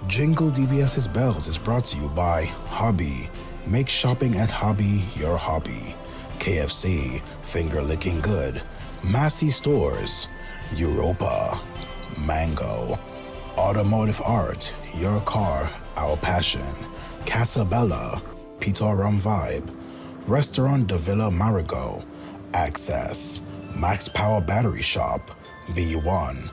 Jingle DBS's Bells is brought to you by Hobby. Make shopping at Hobby your hobby. KFC, finger licking good. Massey Stores, Europa, Mango, Automotive Art, your car, our passion. Casabella, Peter Rum Vibe, Restaurant de Villa Marigot, Access, Max Power Battery Shop, B1,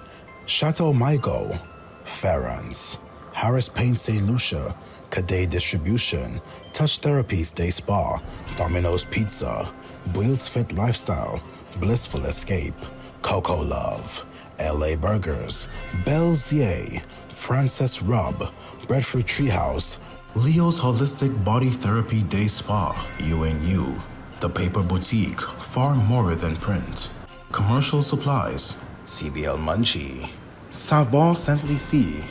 Chateau Michael, Ferrans, Harris Paint St. Lucia, Cadet Distribution, Touch Therapies Day Spa, Domino's Pizza, Wheels Fit Lifestyle, Blissful Escape, Coco Love, LA Burgers, Belzier, Frances Rub, Breadfruit Treehouse, Leo's Holistic Body Therapy Day Spa, UNU, The Paper Boutique, far more than print, Commercial Supplies, CBL Munchie, Savon Saint Lucie,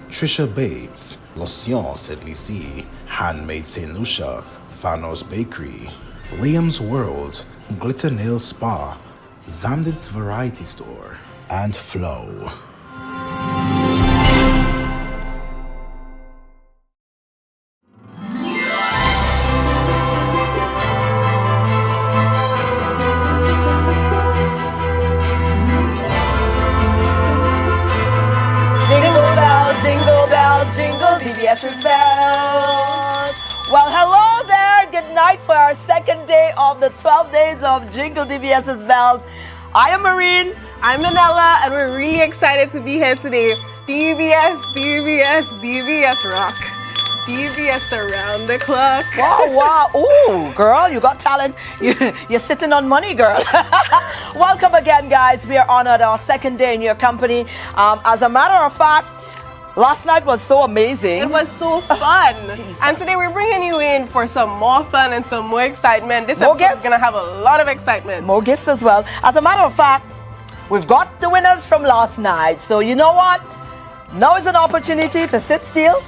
Trisha Bates, Lotion Saint Lucie, Handmade St. Lucia, Fanos Bakery, Liam's World, Glitter Nail Spa, Zamdit's Variety Store, and Flow. Jingle, DBS's bells. Well, hello there. Good night for our second day of the 12 days of Jingle DBS's bells. I am Marine. I'm Manella, and we're really excited to be here today. DBS rock. DBS around the clock. Wow. Ooh, girl, you got talent. You're sitting on money, girl. Welcome again, guys. We are honored our second day in your company. As a matter of fact, last night was so amazing. It was so fun. And today we're bringing you in for some more fun and some more excitement. This episode is going to have a lot of excitement. More gifts as well. As a matter of fact, we've got the winners from last night. So you know what? Now is an opportunity to sit still.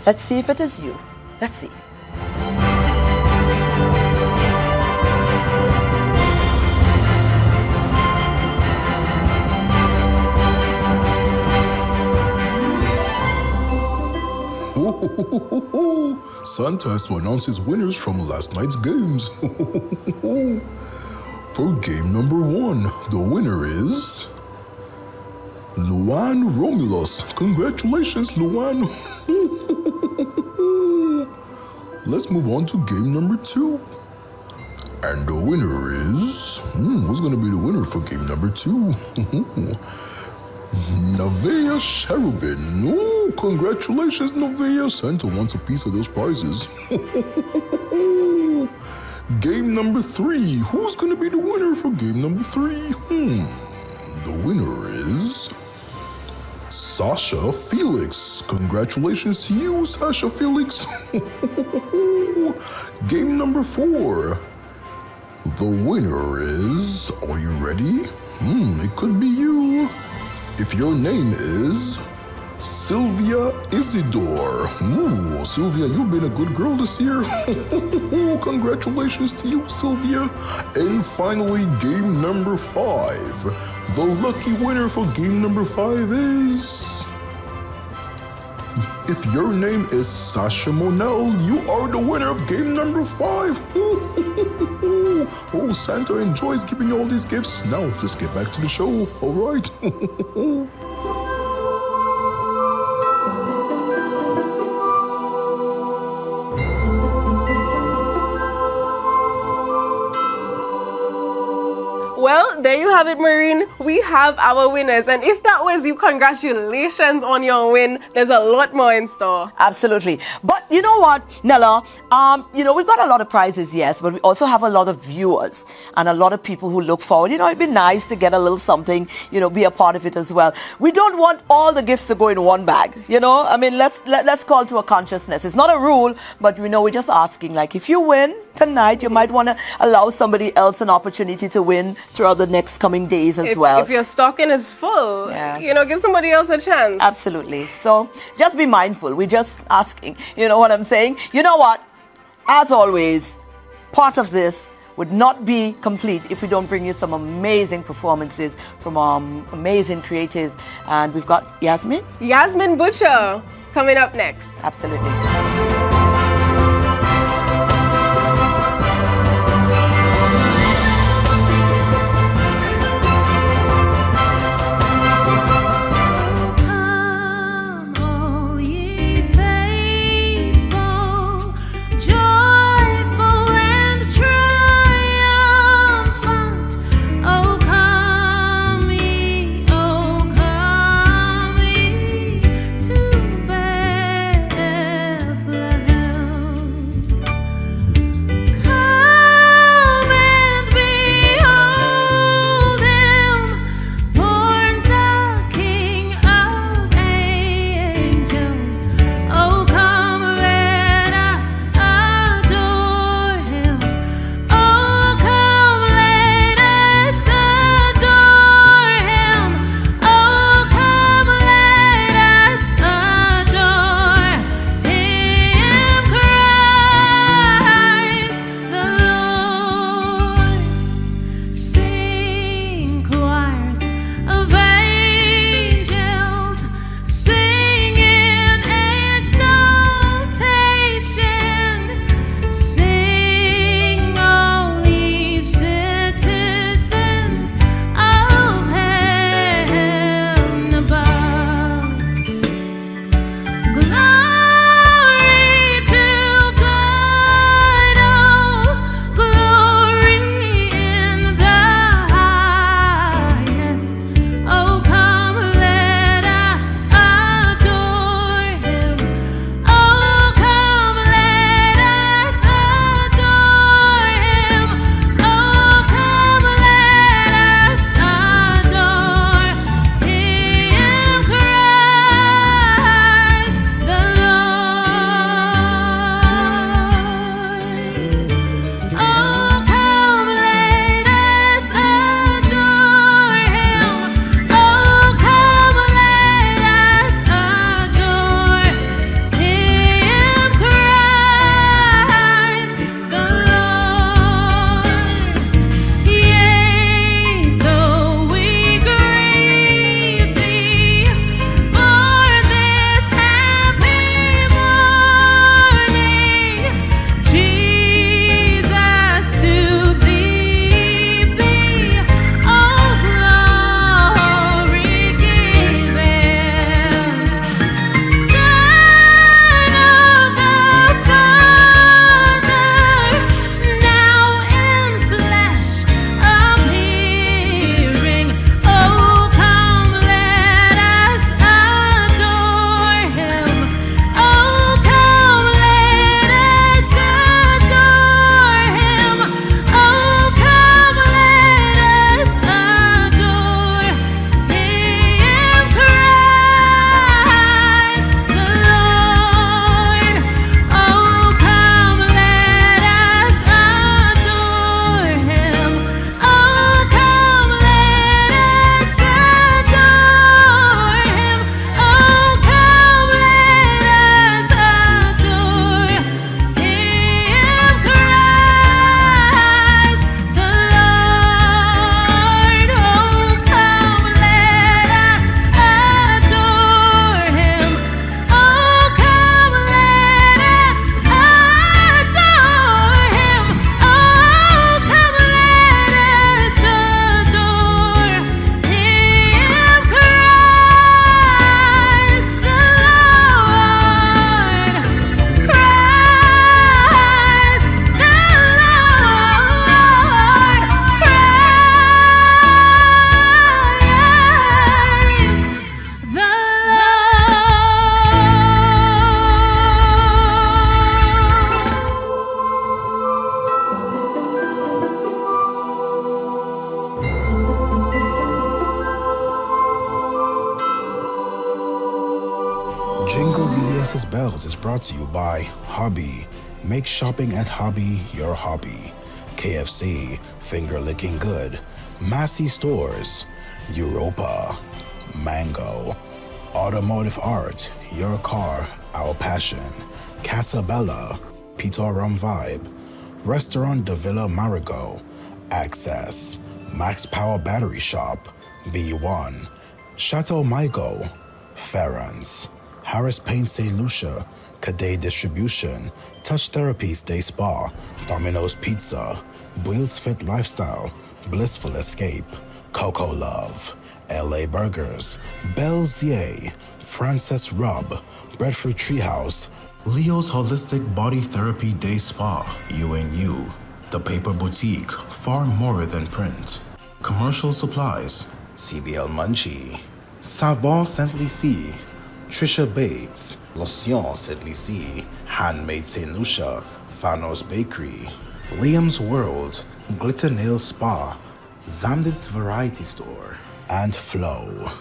Let's see if it is you. Let's see. Santa has to announce his winners from last night's games. For game number 1, the winner is Luan Romulus. Congratulations, Luan. Let's move on to game number 2. And the winner is... who's going to be the winner for game number 2? Nevaeh Cherubin. Oh, congratulations, Nevaeh. Santa wants a piece of those prizes. Game number 3. Who's going to be the winner for game number 3? The winner is Sasha Felix. Congratulations to you, Sasha Felix. Game number 4. The winner is... Are you ready? It could be you. If your name is Sylvia Isidore. Ooh, Sylvia, you've been a good girl this year. Congratulations to you, Sylvia. And finally, game number 5. The lucky winner for game number 5 is... If your name is Sasha Monell, you are the winner of game number 5. Oh, Santa enjoys giving you all these gifts. Now, let's get back to the show, all right? Well, there you have it, Marine. We have our winners. And if that was you, congratulations on your win. There's a lot more in store. Absolutely. But you know what, Nella? We've got a lot of prizes, yes, but we also have a lot of viewers and a lot of people who look forward. It'd be nice to get a little something, be a part of it as well. We don't want all the gifts to go in one bag, let's call to a consciousness. It's not a rule, but we're just asking, like, if you win tonight, you might want to allow somebody else an opportunity to win throughout the next coming days as well. If your stocking is full, give somebody else a chance. Absolutely. So just be mindful. We're just asking. You know what I'm saying? You know what? As always, part of this would not be complete if we don't bring you some amazing performances from amazing creatives. And we've got Yasmin. Yasmin Butcher. coming up next. Absolutely. Jingle DVS's Bells is brought to you by Hobby. Make shopping at Hobby your hobby. KFC, finger licking good. Massey Stores, Europa, Mango, Automotive Art, your car, our passion. Casabella, Peter Rum Vibe, Restaurant de Villa Marigot, Access, Max Power Battery Shop, B1, Chateau Michael, Ferrans, Harris Paint St. Lucia, Cadet Distribution, Touch Therapies Day Spa, Domino's Pizza, Wheels Fit Lifestyle, Blissful Escape, Coco Love, LA Burgers, Belzier, Frances Rub, Bradford Treehouse, Leo's Holistic Body Therapy Day Spa, UNU, The Paper Boutique, far more than print, Commercial Supplies, CBL Munchie, Savon Saint Lucie, Trisha Bates, Lotion Saint Lucie, Handmade St. Lucia, Fanos Bakery, Liam's World, Glitter Nail Spa, Zamdit's Variety Store, and Flow.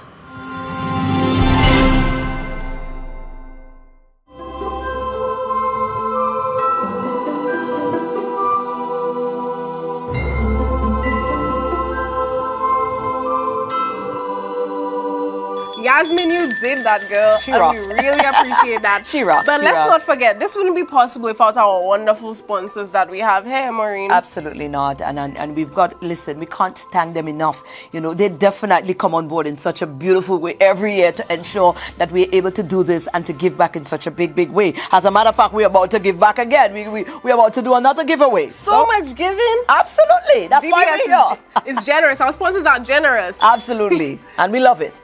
Yasmin, you did that, girl. She and rocked. we really appreciate that. She rocked, But she let's rocked. not forget, this wouldn't be possible without our wonderful sponsors that we have here, Maureen. Absolutely not. And we've got, listen, we can't thank them enough. You know, they definitely come on board in such a beautiful way every year to ensure that we're able to do this and to give back in such a big, big way. As a matter of fact, we're about to give back again. We're about to do another giveaway. So much giving. Absolutely. That's why DBS we're here. is generous. Our sponsors are generous. Absolutely. And we love it.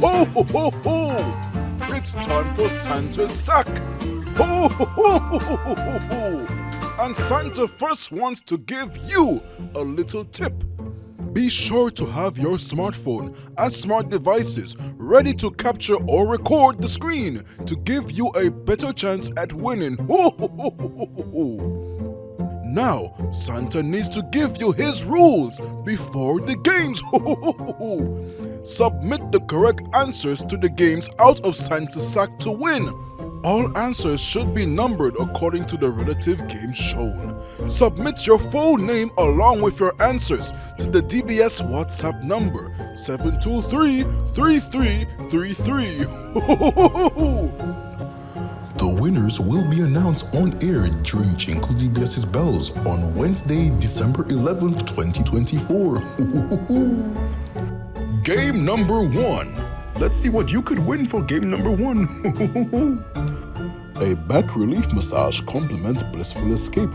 Ho, ho, ho, ho! It's time for Santa's sack! Ho, ho, ho, ho, ho, ho, ho! And Santa first wants to give you a little tip. Be sure to have your smartphone and smart devices ready to capture or record the screen to give you a better chance at winning. Ho, ho, ho, ho, ho, ho. Now, Santa needs to give you his rules before the games. Ho, ho, ho, ho, ho. Submit the correct answers to the games out of Santa's sack to win. All answers should be numbered according to the relative game shown. Submit your full name along with your answers to the DBS WhatsApp number 723-3333. The winners will be announced on air during Jingle DBS's Bells on Wednesday, December 11th, 2024. Game number 1. Let's see what you could win for game number 1. A back relief massage complements Blissful Escape.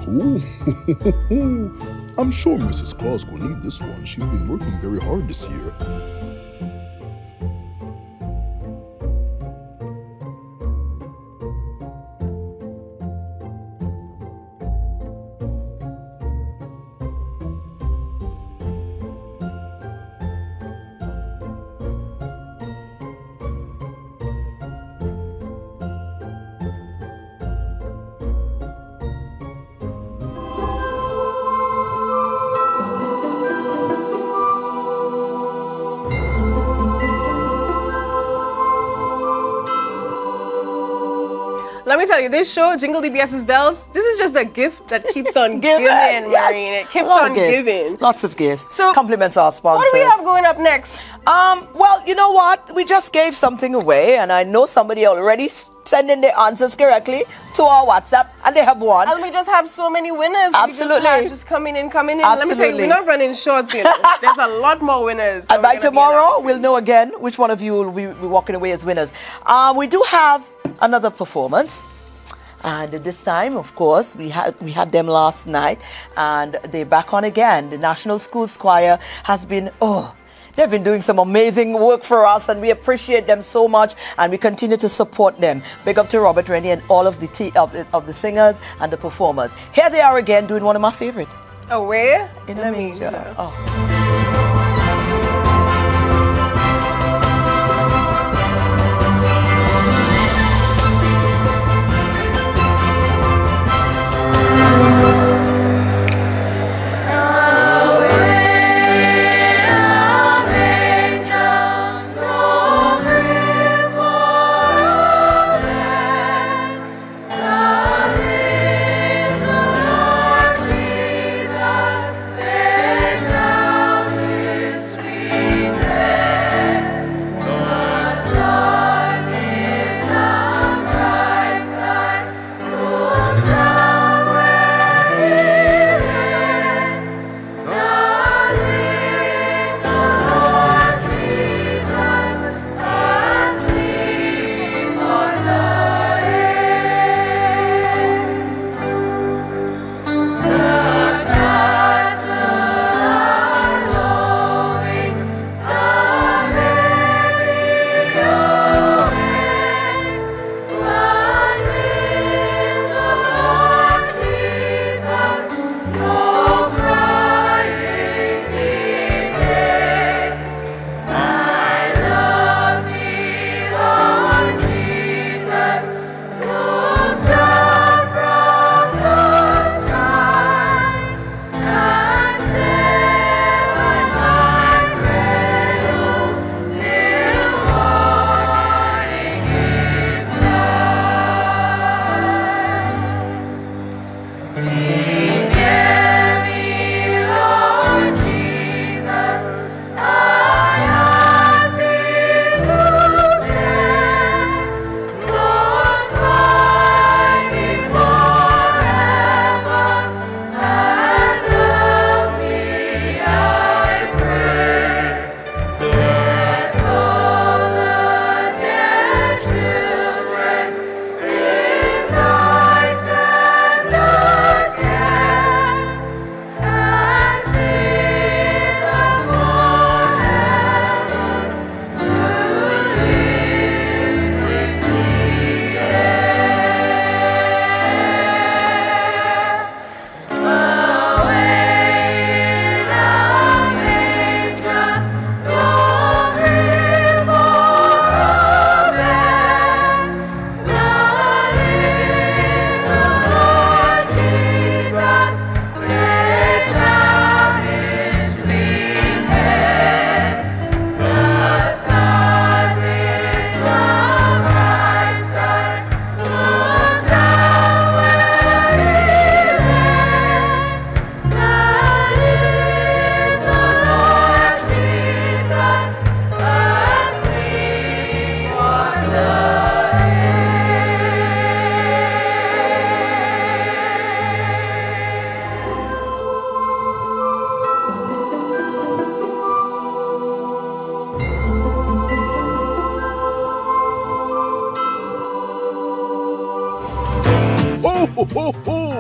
I'm sure Mrs. Claus will need this one. She's been working very hard this year. Let me tell you, this show, Jingle DBS's Bells, this is just a gift that keeps on giving, Yes. Maureen. It keeps Lot on of gifts. giving. Lots of gifts. So, compliments our sponsors. What do we have going up next? Well, you know what? We just gave something away, and I know somebody already sending their answers correctly to our WhatsApp, and they have won. And we just have so many winners. Absolutely. We just, just coming in. Let me tell you, Absolutely. we're not running short, you know. There's a lot more winners. that And we're by gonna be tomorrow, announcing. we'll know again which one of you will be walking away as winners. We do have another performance. And this time, of course, we had them last night, and they're back on again. The National Schools Choir has been, they've been doing some amazing work for us, and we appreciate them so much, and we continue to support them. Big up to Robert Rennie and all of the singers and the performers. Here they are again, doing one of my favorite. Away In a Manger. Oh. Jesus, lay down. Ho, ho, ho!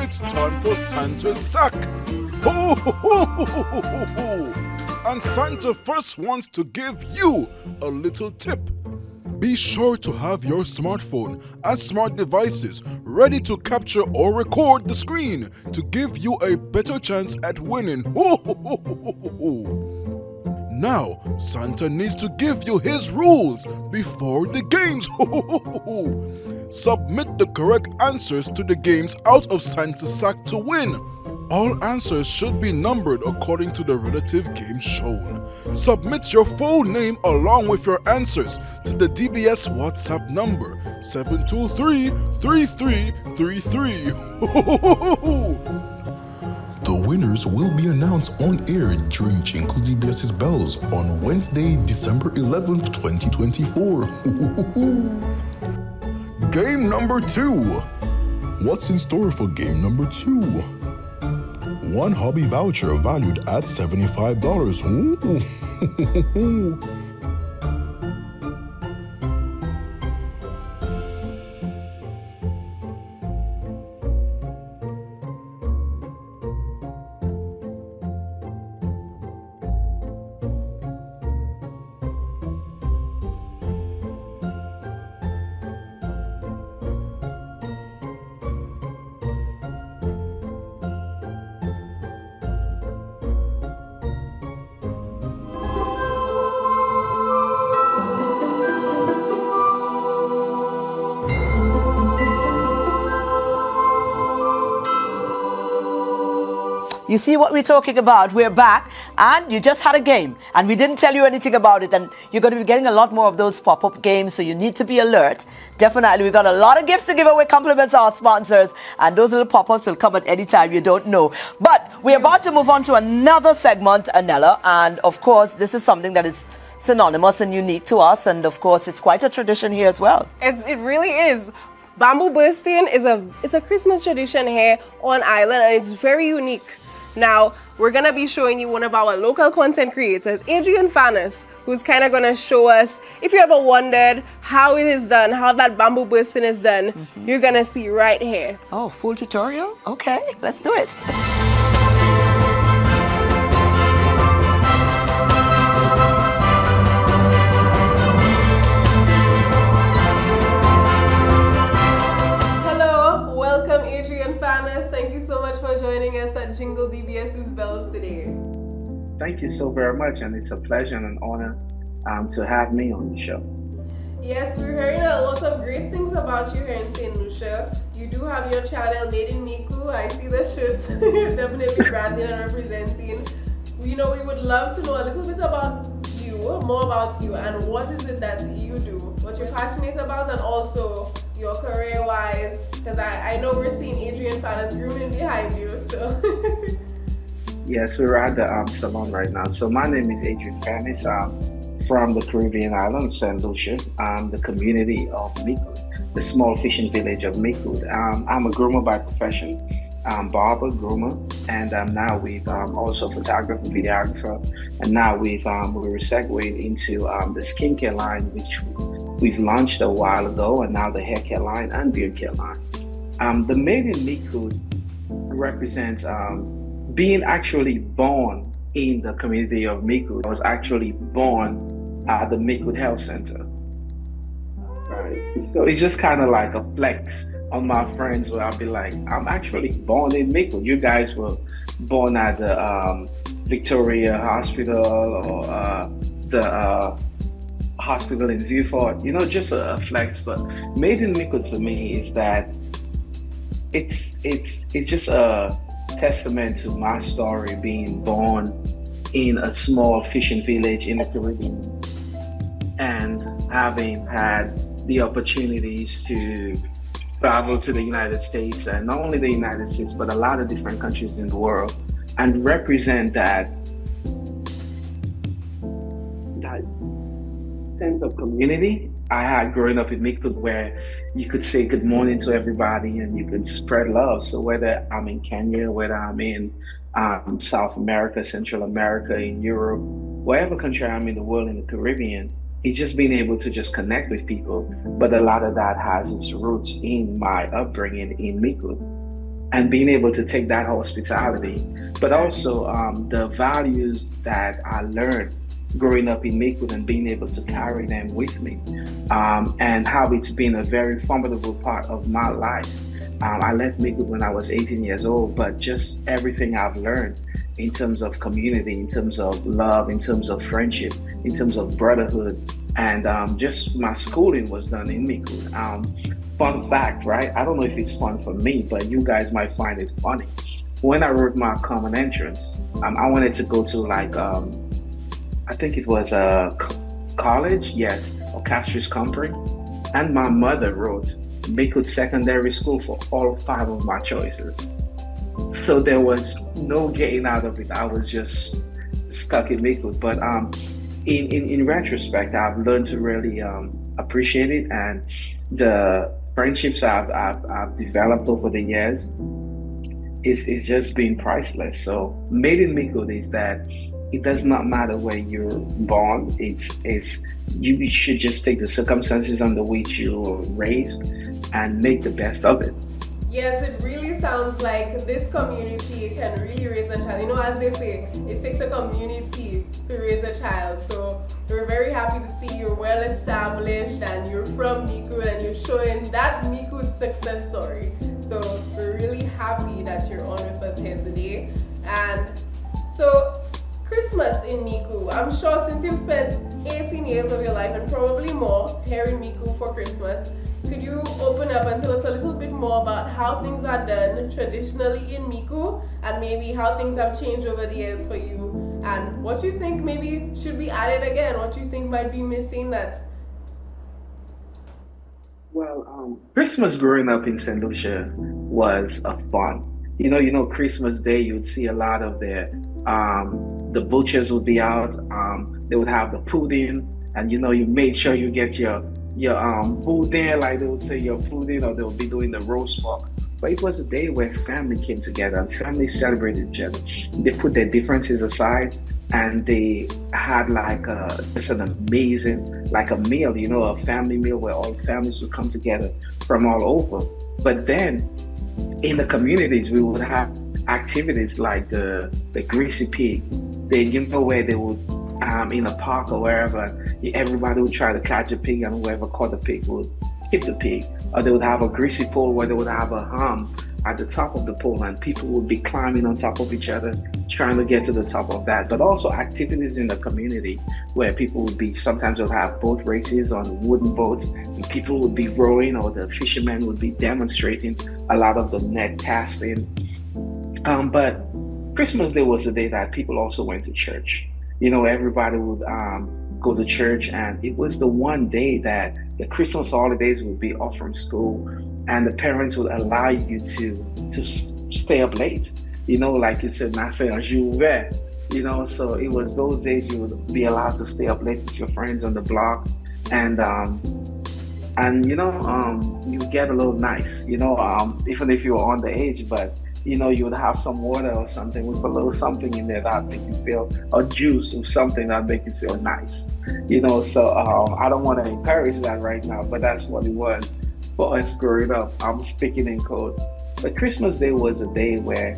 It's time for Santa's sack. Ho, ho, ho, ho, ho, ho, ho. And Santa first wants to give you a little tip. Be sure to have your smartphone and smart devices ready to capture or record the screen to give you a better chance at winning. Ho, ho, ho, ho, ho, ho. Now, Santa needs to give you his rules before the games. Ho, ho, ho, ho, ho. Submit the correct answers to the games out of Santa's sack to win. All answers should be numbered according to the relative game shown. Submit your full name along with your answers to the DBS WhatsApp number 723-3333. The winners will be announced on air during Jingle DBS's Bells on Wednesday, December 11th, 2024. Game number 2. What's in store for game number 2? One hobby voucher valued at $75. Ooh. You see what we're talking about? We're back, and you just had a game, and we didn't tell you anything about it, and you're going to be getting a lot more of those pop-up games, so you need to be alert. Definitely, we've got a lot of gifts to give away, compliments to our sponsors, and those little pop-ups will come at any time, you don't know. But we're about to move on to another segment, Anella, and of course, this is something that is synonymous and unique to us, and of course, it's quite a tradition here as well. It really is. Bamboo bursting is a Christmas tradition here on Island, and it's very unique. Now, we're going to be showing you one of our local content creators, Adrian Fanis, who's kind of going to show us, if you ever wondered how it is done, how that bamboo bursting is done, you're going to see right here. Oh, full tutorial? Okay, let's do it. Welcome, Adrian Fanis. Thank you so much for joining us at Jingle DBS's Bells today. Thank you so very much, and it's a pleasure and an honor to have me on the show. Yes, we're hearing a lot of great things about you here in St. Lucia. You do have your channel Made in Micoud. I see the shirts. You're definitely branding and representing. We would love to know a little bit about you, more about you, and what is it that you do, what you're passionate about, and also, your career-wise? Because I know we're seeing Adrian Fanas grooming behind you, so. Yes, we're at the salon right now. So my name is Adrian Fanis. From the Caribbean island of St. Lucia, the community of Micoud, the small fishing village of Micoud. I'm a groomer by profession, barber, groomer, and now we've also photographer, videographer, and now we're segued into the skincare line, which we've launched a while ago, and now the hair care line and beard care line. The Made in Micoud represents being actually born in the community of Micoud. I was actually born at the Micoud Health Center. Right. So it's just kind of like a flex on my friends where I'll be like, I'm actually born in Micoud. You guys were born at the Victoria Hospital or the hospital in Vieux-Fort. You know, just a flex. But Made in Micoud for me is that it's just a testament to my story being born in a small fishing village in the Caribbean and having had the opportunities to travel to the United States, and not only the United States, but a lot of different countries in the world, and represent that sense of community I had growing up in Micoud, where you could say good morning to everybody and you could spread love. So whether I'm in Kenya, whether I'm in South America, Central America, in Europe, wherever country I'm in the world, in the Caribbean, it's just being able to just connect with people. But a lot of that has its roots in my upbringing in Micoud, and being able to take that hospitality, but also the values that I learned growing up in Micoud and being able to carry them with me, and how it's been a very formidable part of my life. I left Micoud when I was 18 years old, but just everything I've learned in terms of community, in terms of love, in terms of friendship, in terms of brotherhood, and just my schooling was done in Micoud. Fun fact, right? I don't know if it's fun for me, but you guys might find it funny. When I wrote my common entrance, I wanted to go to like, I think it was a college, yes, or Castries Company, and my mother wrote Micoud Secondary School for all 5 of my choices. So there was no getting out of it. I was just stuck in Micoud. But in retrospect, I've learned to really appreciate it, and the friendships I've developed over the years is just been priceless. So Made in Micoud is that it does not matter where you're born. It's you should just take the circumstances under which you were raised and make the best of it. Yes, it really sounds like this community can really raise a child. You know, as they say, it takes a community to raise a child. So we're very happy to see you're well established and you're from Micoud and you're showing that Micoud success story. So we're really happy that you're on with us here today. And so Christmas in Micoud. I'm sure since you've spent 18 years of your life and probably more here in Micoud for Christmas, could you open up and tell us a little bit more about how things are done traditionally in Micoud, and maybe how things have changed over the years for you, and what you think maybe should be added again, what you think might be missing that? Well, Christmas growing up in St. Lucia was a fun. You know, Christmas Day, you'd see a lot of the butchers would be out. They would have the pudding, and you made sure you get your boudin, like they would say, your pudding, or they would be doing the roast pork. But it was a day where family came together and family celebrated each other. They put their differences aside and they had like just an amazing, like a meal, a family meal where all families would come together from all over. But then in the communities, we would have activities like the greasy pig. Where they would, in a park or wherever, everybody would try to catch a pig, and whoever caught the pig would hit the pig. Or they would have a greasy pole where they would have a ham at the top of the pole, and people would be climbing on top of each other, trying to get to the top of that. But also activities in the community where people would be, sometimes they'll have boat races on wooden boats, and people would be rowing, or the fishermen would be demonstrating a lot of the net casting. But Christmas Day was the day that people also went to church. Everybody would go to church. And it was the one day that the Christmas holidays would be off from school, and the parents would allow you to stay up late. Like you said, not fair, so it was those days you would be allowed to stay up late with your friends on the block, and you get a little nice, even if you were underage, but you would have some water or something with a little something in there that make you feel, or juice or something that make you feel nice, So I don't want to encourage that right now, but that's what it was for us growing up. I'm speaking in code. But Christmas Day was a day where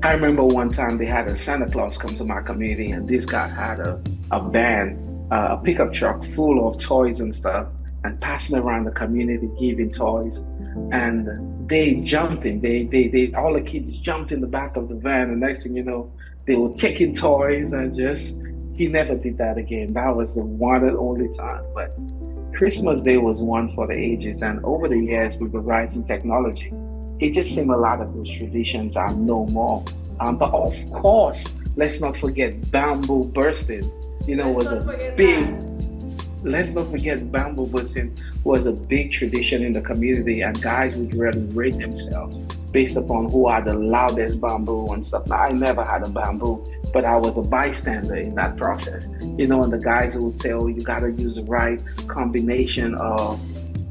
I remember one time they had a Santa Claus come to my community, and this guy had a van, a pickup truck full of toys and stuff, and passing around the community giving toys. And they jumped in. They all the kids jumped in the back of the van, and next thing you know, they were taking toys, and he never did that again. That was the one and only time. But Christmas Day was one for the ages, and over the years with the rise in technology, it just seemed a lot of those traditions are no more. But of course, let's not forget bamboo bursting. Let's not forget bamboo bursting was a big tradition in the community, and guys would really rate themselves based upon who had the loudest bamboo and stuff. Now, I never had a bamboo, but I was a bystander in that process. And the guys would say, oh, you gotta use the right combination of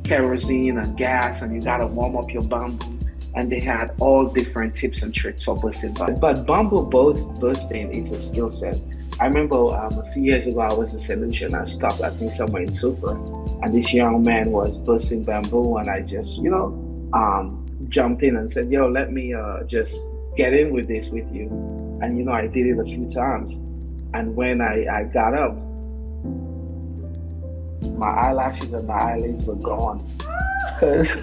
kerosene and gas, and you gotta warm up your bamboo. And they had all different tips and tricks for bursting. But bamboo bursting is a skill set. I remember a few years ago, I was in St. Lucia, and I stopped, I think, somewhere in Sufa. And this young man was bursting bamboo, and I just, jumped in and said, yo, let me just get in with this with you. And, I did it a few times. And when I got up, my eyelashes and my eyelids were gone. Because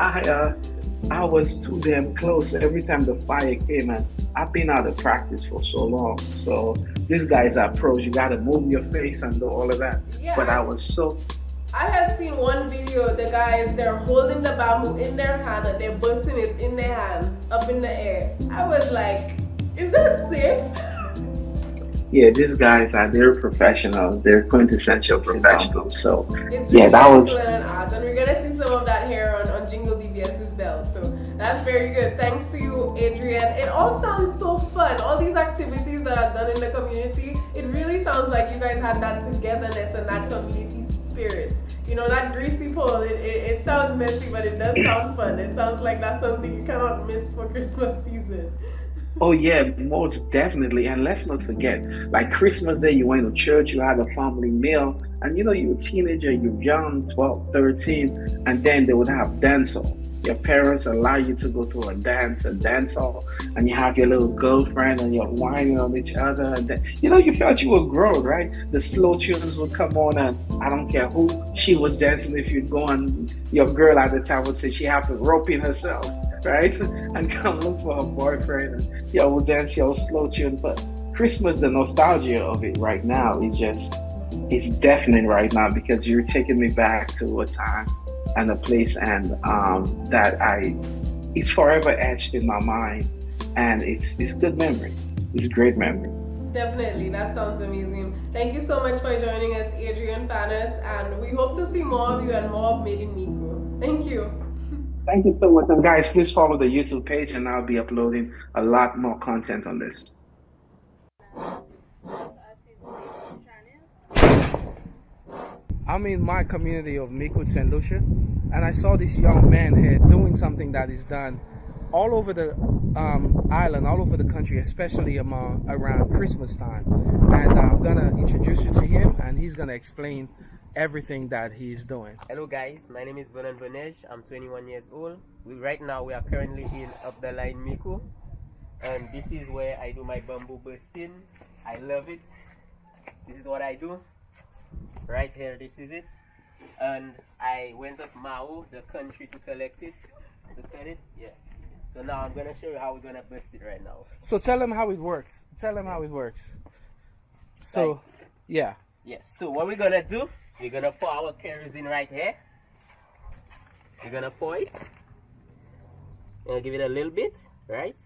I was too damn close every time the fire came, and I've been out of practice for so long. So these guys are pros. You got to move your face and do all of that. Yeah. But I had seen one video, the guys, they're holding the bamboo in their hand and they're bursting it in their hand, up in the air. I was like, is that safe? Yeah, these guys they're professionals. They're quintessential professionals. So it's yeah, really that was. And we're gonna see some of that here on Jingle DBS's bell. So that's very good. Thanks to you, Adrian. It all sounds so fun. All these activities that are done in the community. It really sounds like you guys had that togetherness and that community spirit. That greasy pole. It sounds messy, but it does sound fun. It sounds like that's something you cannot miss for Christmas season. Oh yeah, most definitely. And let's not forget, like Christmas Day, you went to church, you had a family meal, and you're a teenager, you're young, 12, 13, and then they would have dance hall. Your parents allow you to go to a dance hall, and you have your little girlfriend, and you're whining on each other, and then, you felt you were grown, right? The slow tunes would come on, and I don't care who she was dancing, if you'd go on, your girl at the time would say she have to rope in herself, right? And come look for her boyfriend, and we'll dance your slow tune. But Christmas, the nostalgia of it right now it's definite right now, because you're taking me back to a time and a place, and it's forever etched in my mind, and it's good memories. It's great memories. Definitely, that sounds amazing. Thank you so much for joining us, Adrian Panis, and we hope to see more of you and more of Made in Mico. Thank you. Thank you so much. And guys, please follow the YouTube page, and I'll be uploading a lot more content on this. I'm in my community of Mico, St. Lucia, and I saw this young man here doing something that is done all over the island, all over the country, especially around Christmas time. And I'm gonna introduce you to him, and he's gonna explain everything that he's doing. Hello guys, my name is Vernon Vernej. I'm 21 years old. Right now we are currently in Up the Line Mico, and this is where I do my bamboo bursting. I love it. This is what I do. Right here, this is it. And I went up Mao, the country, to collect it. To cut it, yeah. So now I'm gonna show you how we're gonna burst it right now. So tell him how it works. So, yeah. Yes, so what we're gonna do, we're gonna pour our kerosene right here. We're gonna pour it. We're gonna give it a little bit, right?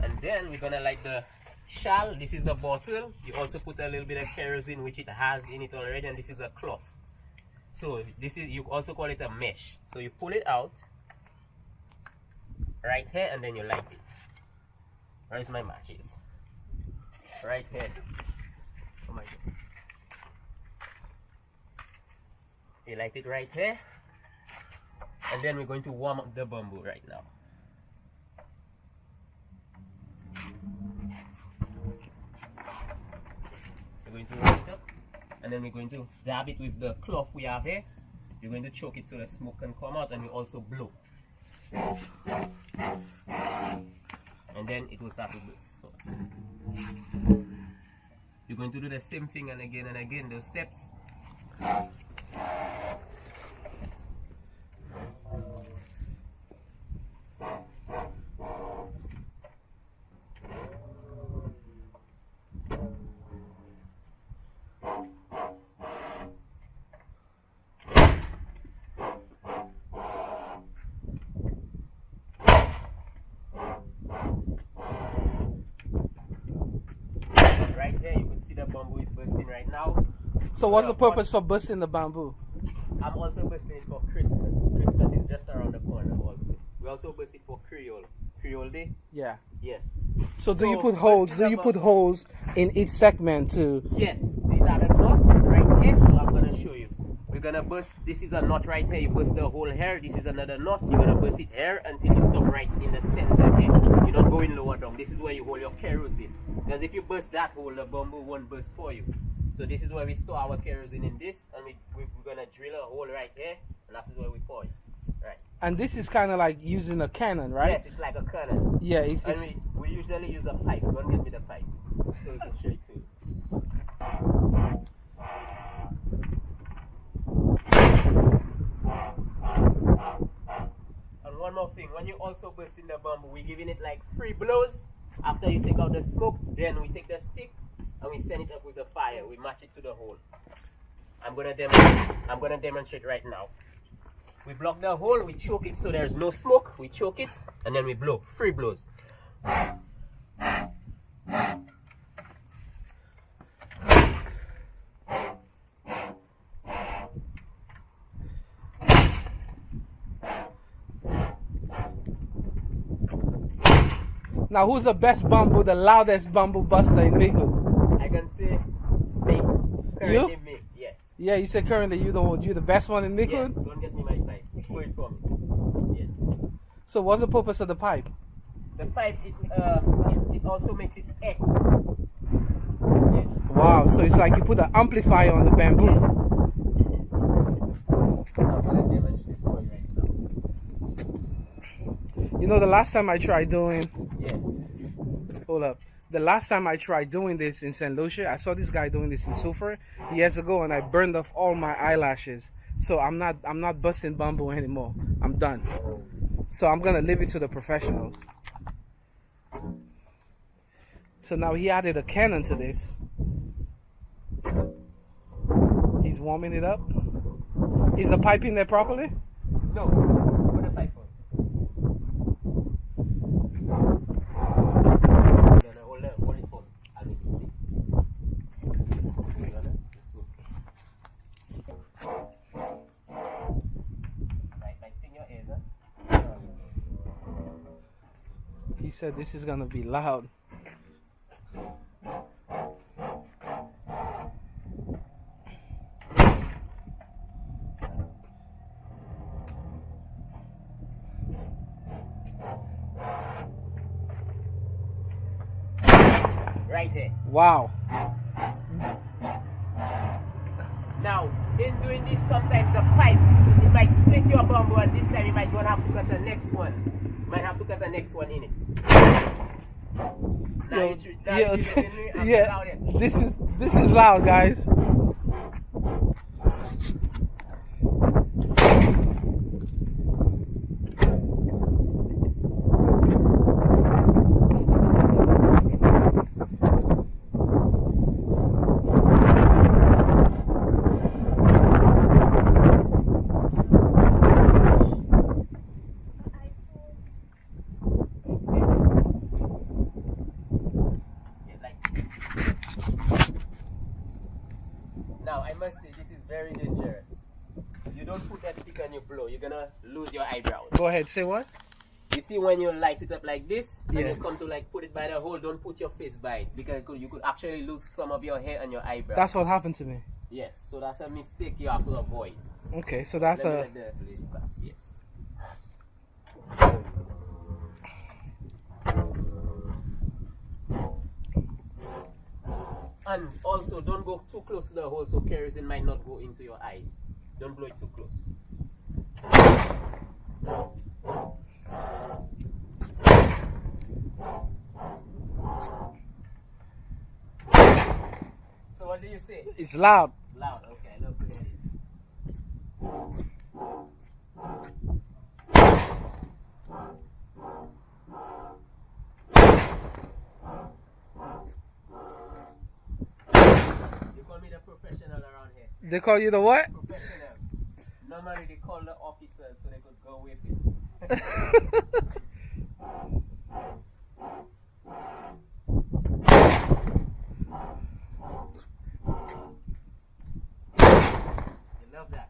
And then we're gonna light the shell. This is the bottle. You also put a little bit of kerosene, which it has in it already, and this is a cloth. So this is, you also call it a mesh. So you pull it out right here, and then you light it. Where's my matches? Right here. Oh my God. You light it right here, and then we're going to warm up the bamboo right now. We're going to warm it up, and then we're going to dab it with the cloth we have here. You're going to choke it so the smoke can come out, and we also blow. And then it will start to burst for us. You're going to do the same thing and again, those steps. Right here, you can see the bamboo is bursting right now. So what's the purpose for busting the bamboo? I'm also busting it for Christmas. Christmas is just around the corner also. We also bust it for Creole Day. Yeah. Yes. So do you put holes? Do you put holes in each segment too? Yes. These are the knots right here. So I'm gonna show you. We're gonna bust. This is a knot right here. You bust the hole here. This is another knot. You're gonna bust it here until you stop right in the center here. You're not going lower down. This is where you hold your kerosene. Because if you bust that hole, the bamboo won't burst for you. So this is where we store our kerosene in this, and we're gonna drill a hole right here, and that's where we pour it. Right. And this is kind of like using a cannon, right? Yes, it's like a cannon. Yeah, And we usually use a pipe. Don't get me the pipe, so we can show it too. And one more thing, when you also burst in the bamboo, we're giving it like 3 blows. After you take out the smoke, then we take the stick and we send it up with the fire. We match it to the hole. I'm gonna demonstrate right now. We block the hole, we choke it so there's no smoke, we choke it, and then we blow. 3 blows. Now, who's the best bamboo, the loudest bamboo buster in Mico? I can say me. Currently me, yes. Yeah, you said currently you're the best one in Mico? Yes, don't get me my pipe. Go it for me. Yes. So what's the purpose of the pipe? The pipe, it also makes it echo. Yes. Wow, so it's like you put an amplifier on the bamboo. Yes. I'm gonna demonstrate for you right now. You know, the last time I tried doing... Yes. Hold up. The last time I tried doing this in St. Lucia, I saw this guy doing this in Sulphur years ago, and I burned off all my eyelashes. So I'm not busting bamboo anymore. I'm done. So I'm gonna leave it to the professionals. So now he added a cannon to this. He's warming it up. Is the pipe in there properly? No. Put the pipe on. Hold it for me. I'll make it stick. Right, in your ears, huh? He said this is gonna be loud. Right here. Wow. Now, in doing this, sometimes the pipe, it might split your bamboo, and this time you might not have to cut the next one. You might have to cut the next one in it. Now This is loud, guys. must say this is very dangerous. You don't put that stick on your blow, you're gonna lose your eyebrows. Go ahead, say what? You see when you light it up like this, Yeah. and you come to like put it by the hole, don't put your face by it because you could actually lose some of your hair and your eyebrows. That's what happened to me. Yes, so that's a mistake you have to avoid. Okay, so that's Let me a... let the lady pass, yes. And also, don't go too close to the hole so kerosene might not go into your eyes. Don't blow it too close. So what do you say? It's loud. It's loud, okay, I love to hear this. You call me the professional around here. They call you the what? Professional. Normally they call the officers so they could go with it. You love that.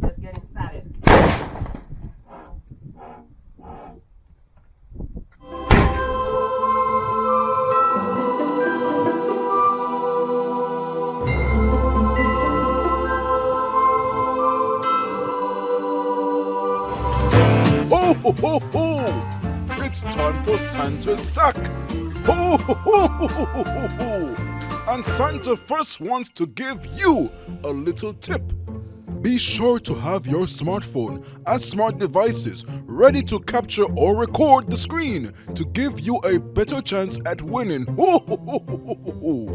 Just getting started. Ho ho ho ho! It's time for Santa's sack. Ho ho ho ho ho ho ho! And Santa first wants to give you a little tip. Be sure to have your smartphone and smart devices ready to capture or record the screen to give you a better chance at winning. Ho ho ho ho ho ho ho!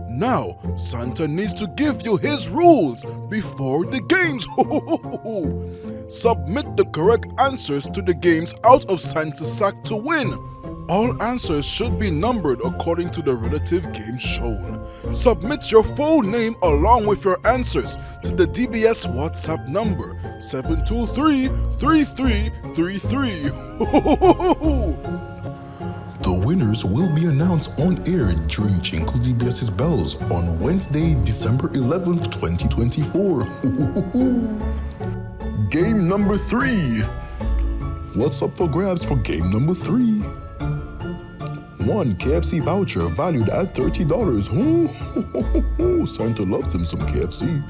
Now, Santa needs to give you his rules before the games. Submit the correct answers to the games out of Santa's sack to win. All answers should be numbered according to the relative game shown. Submit your full name along with your answers to the DBS WhatsApp number 723-3333. The winners will be announced on air during Jingle DBS's Bells on Wednesday, December 11th, 2024. Game number 3. What's up for grabs for game number 3? 1 KFC voucher valued at $30. Santa loves him some KFC.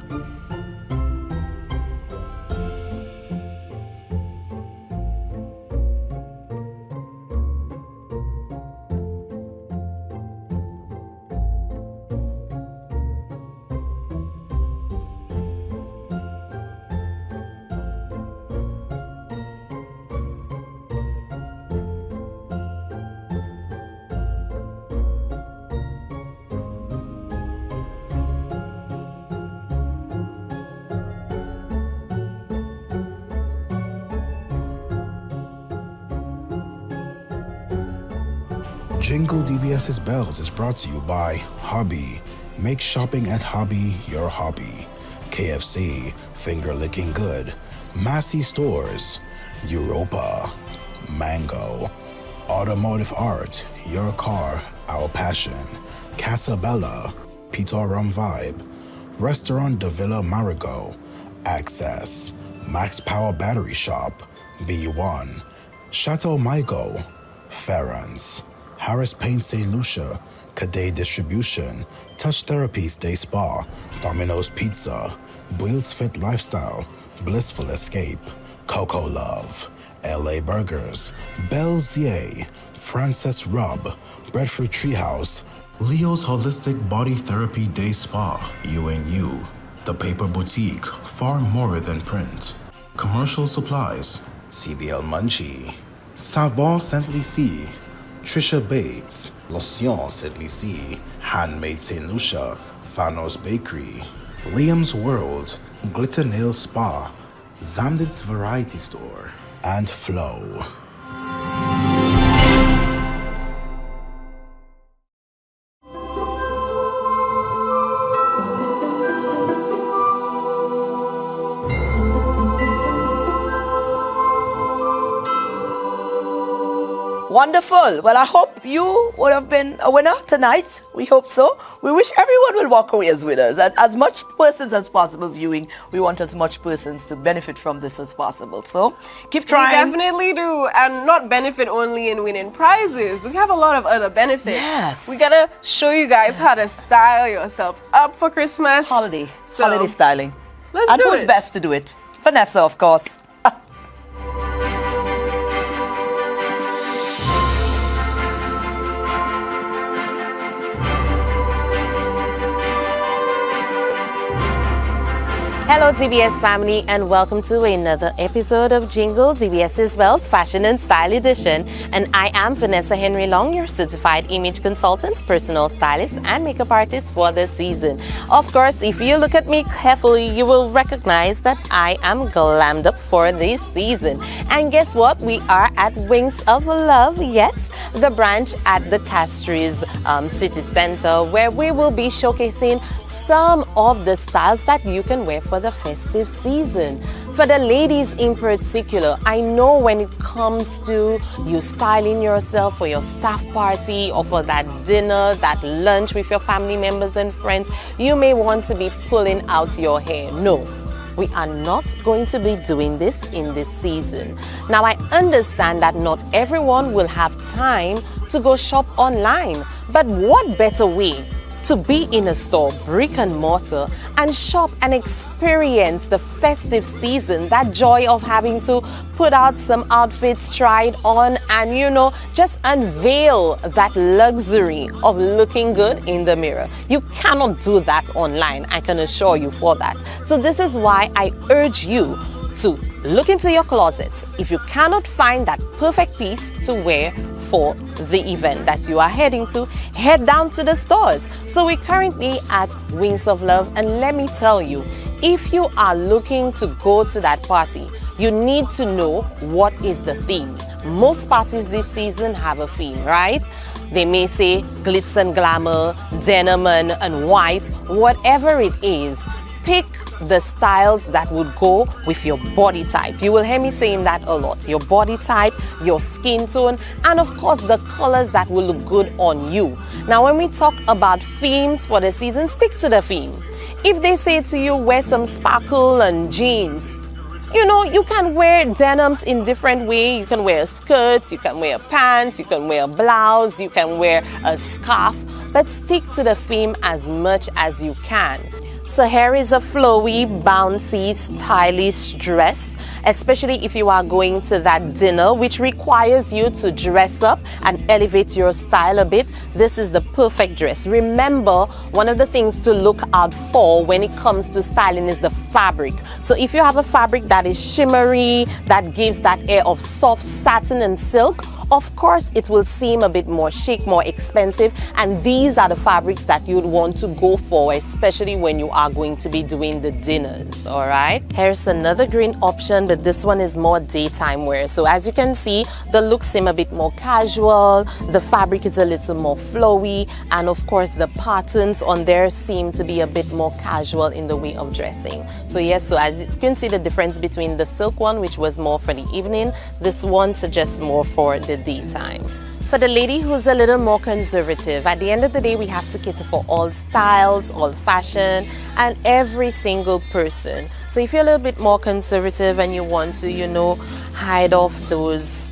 Jingle DBS's Bells is brought to you by Hobby. Make shopping at Hobby your hobby. KFC, finger licking good. Massey Stores, Europa, Mango, Automotive Art, your car, our passion. Casabella, Peter Rum Vibe, Restaurant de Villa Marigot, Access, Max Power Battery Shop, B1, Chateau Michael, Ferrans, Harris Paint St. Lucia, Cadet Distribution, Touch Therapy Stay Spa, Domino's Pizza, Wheels Fit Lifestyle, Blissful Escape, Coco Love, LA Burgers, Belzier, Frances Rub, Breadfruit Treehouse, Leo's Holistic Body Therapy Day Spa, UNU, The Paper Boutique, far more than print, Commercial Supplies, CBL Munchie, Savon Saint Lucie, Trisha Bates, Lotion Saint Lucie, Handmade St. Lucia, Fanos Bakery, Liam's World, Glitter Nail Spa, Zamdit's Variety Store, and Flow. Wonderful. Well, I hope you would have been a winner tonight. We hope so. We wish everyone will walk away as winners. And as much persons as possible viewing, we want as much persons to benefit from this as possible. So keep trying. We definitely do. And not benefit only in winning prizes. We have a lot of other benefits. Yes. We gotta show you guys how to style yourself up for Christmas. Holiday So, styling. let's And do who's it. best to do it? Vanessa, of course. Hello DBS family and welcome to another episode of Jingle DBS Isabel's Fashion and Style Edition, and I am Vanessa Henry Long, your certified image consultant, personal stylist and makeup artist for this season. Of course, if you look at me carefully, you will recognize that I am glammed up for this season. And guess what? We are at Wings of Love, yes, the branch at the Castries City Center, where we will be showcasing some of the styles that you can wear for the festive season. For the ladies in particular, I know when it comes to you styling yourself for your staff party or for that dinner, that lunch with your family members and friends, you may want to be pulling out your hair. No, we are not going to be doing this in this season. Now, I understand that not everyone will have time to go shop online, but what better way to be in a store, brick and mortar, and shop and experience the festive season, that joy of having to put out some outfits, try it on, and just unveil that luxury of looking good in the mirror. You cannot do that online, I can assure you for that. So this is why I urge you to look into your closets. If you cannot find that perfect piece to wear for the event that you are heading to, head down to the stores. So we're currently at Wings of Love, and let me tell you, if you are looking to go to that party, you need to know what is the theme. Most parties this season have a theme, right? They may say glitz and glamour, denim and white, whatever it is. Pick the styles that would go with your body type. You will hear me saying that a lot. Your body type, your skin tone, and of course the colors that will look good on you. Now, when we talk about themes for the season, stick to the theme. If they say to you, wear some sparkle and jeans, you can wear denims in different ways. You can wear skirts, you can wear pants, you can wear a blouse, you can wear a scarf, but stick to the theme as much as you can. So here is a flowy, bouncy, stylish dress, especially if you are going to that dinner, which requires you to dress up and elevate your style a bit. This is the perfect dress. Remember, one of the things to look out for when it comes to styling is the fabric. So if you have a fabric that is shimmery, that gives that air of soft satin and silk, of course, it will seem a bit more chic, more expensive, and these are the fabrics that you'd want to go for, especially when you are going to be doing the dinners, all right? Here's another green option, but this one is more daytime wear. So as you can see, the looks seem a bit more casual, the fabric is a little more flowy, and of course, the patterns on there seem to be a bit more casual in the way of dressing. So yes, so as you can see the difference between the silk one, which was more for the evening, this one suggests more for the daytime. For the lady who's a little more conservative, at the end of the day, we have to cater for all styles, all fashion, and every single person. So if you're a little bit more conservative and you want to, hide off those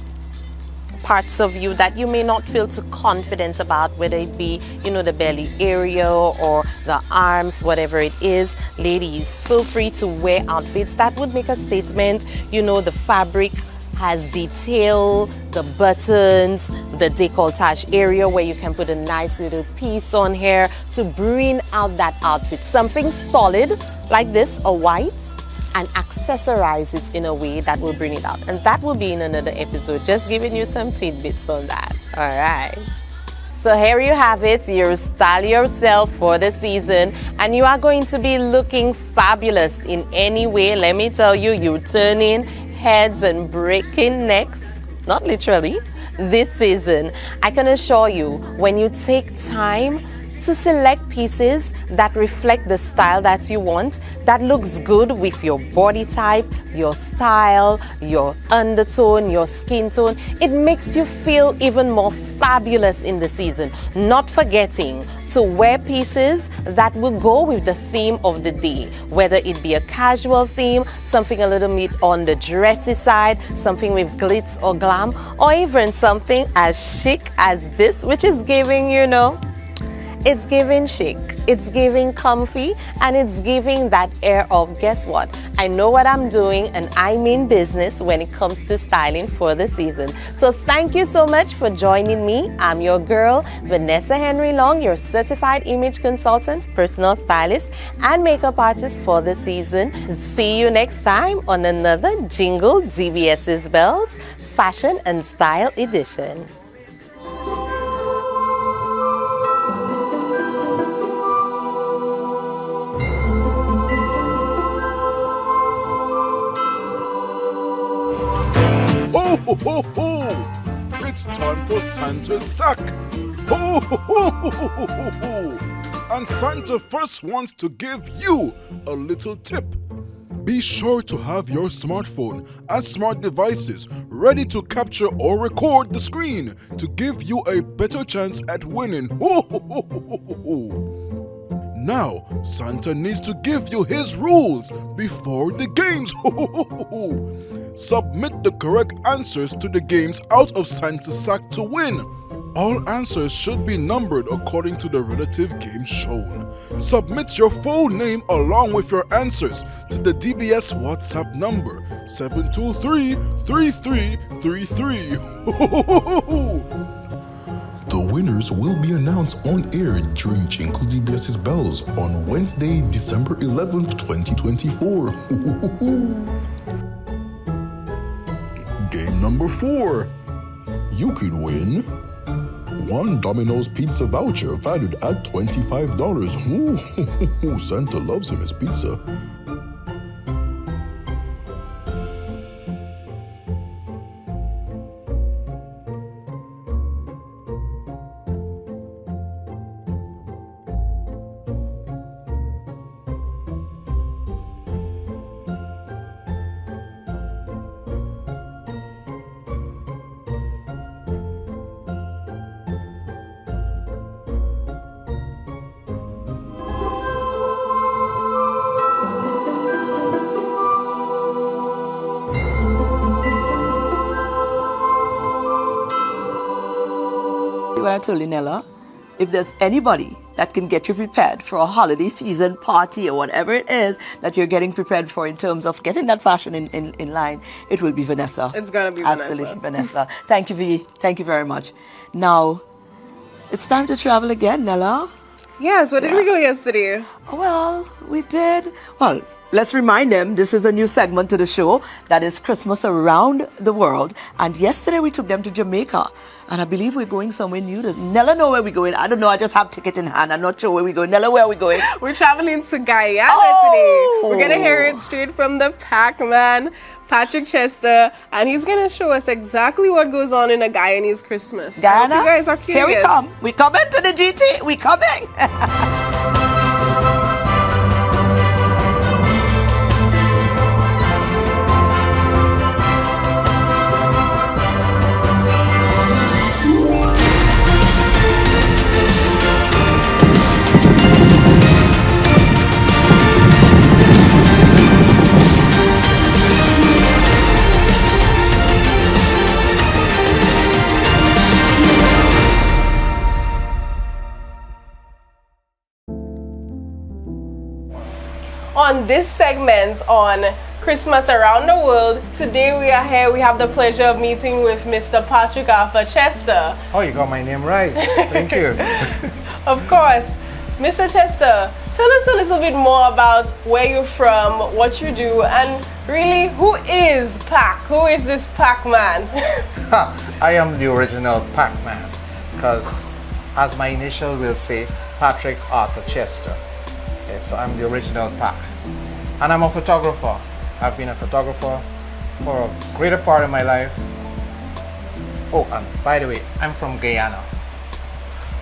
parts of you that you may not feel too confident about, whether it be, the belly area or the arms, whatever it is, ladies, feel free to wear outfits that would make a statement. The fabric has detail, the buttons, the décolletage area where you can put a nice little piece on here to bring out that outfit. Something solid like this, a white, and accessorize it in a way that will bring it out. And that will be in another episode, just giving you some tidbits on that. All right. So here you have it, you style yourself for the season and you are going to be looking fabulous in any way. Let me tell you, you're turning heads and breaking necks, not literally, this season. I can assure you, when you take time to select pieces that reflect the style that you want, that looks good with your body type, your style, your undertone, your skin tone. It makes you feel even more fabulous in the season. Not forgetting to wear pieces that will go with the theme of the day, whether it be a casual theme, something a little bit on the dressy side, something with glitz or glam, or even something as chic as this, which is giving, you know, it's giving chic, it's giving comfy, and it's giving that air of, guess what, I know what I'm doing and I mean business when it comes to styling for the season. So thank you so much for joining me. I'm your girl, Vanessa Henry Long, your certified image consultant, personal stylist, and makeup artist for the season. See you next time on another Jingle DBS's Bells Fashion and Style Edition. Ho, ho, ho! It's time for Santa's sack. Ho, ho, ho, ho, ho, ho, ho. And Santa first wants to give you a little tip. Be sure to have your smartphone and smart devices ready to capture or record the screen to give you a better chance at winning. Ho, ho, ho, ho, ho, ho. Now, Santa needs to give you his rules before the games. Ho, ho, ho, ho, ho. Submit the correct answers to the games out of Santa's sack to win. All answers should be numbered according to the relative game shown. Submit your full name along with your answers to the DBS WhatsApp number 723-3333. The winners will be announced on air during Jingle DBS's Bells on Wednesday, December 11th, 2024. Game number 4. You could win one Domino's pizza voucher valued at $25. Ooh, Santa loves him his pizza. When I told you, Nella, if there's anybody that can get you prepared for a holiday season party or whatever it is that you're getting prepared for in terms of getting that fashion in line, it will be Vanessa. It's gonna be Absolutely, Vanessa. Thank you, V. Thank you very much. Now, it's time to travel again, Nella. Yes, where did we go yesterday? Well, we did. Well, let's remind them this is a new segment to the show that is Christmas around the world. And yesterday we took them to Jamaica. And I believe we're going somewhere new. Nella know where we're going. I don't know. I just have ticket in hand. I'm not sure where we're going. Nella, where are we going? We're traveling to Guyana today. We're going to hear it straight from the Pac-Man, Patrick Chester. And he's going to show us exactly what goes on in a Guyanese Christmas. Guyana? I hope you guys are curious. Here we come. We coming to the GT. We coming. On this segment on Christmas Around the World, today we are here. We have the pleasure of meeting with Mr. Patrick Arthur Chester. Oh, you got my name right. Thank you. Of course. Mr. Chester, tell us a little bit more about where you're from, what you do, and really, who is Pac? Who is this Pac-Man? I am the original Pac-Man because, as my initial will say, Patrick Arthur Chester. Okay, so I'm the original Pac. And I'm a photographer. I've been a photographer for a greater part of my life. Oh, and by the way, I'm from Guyana.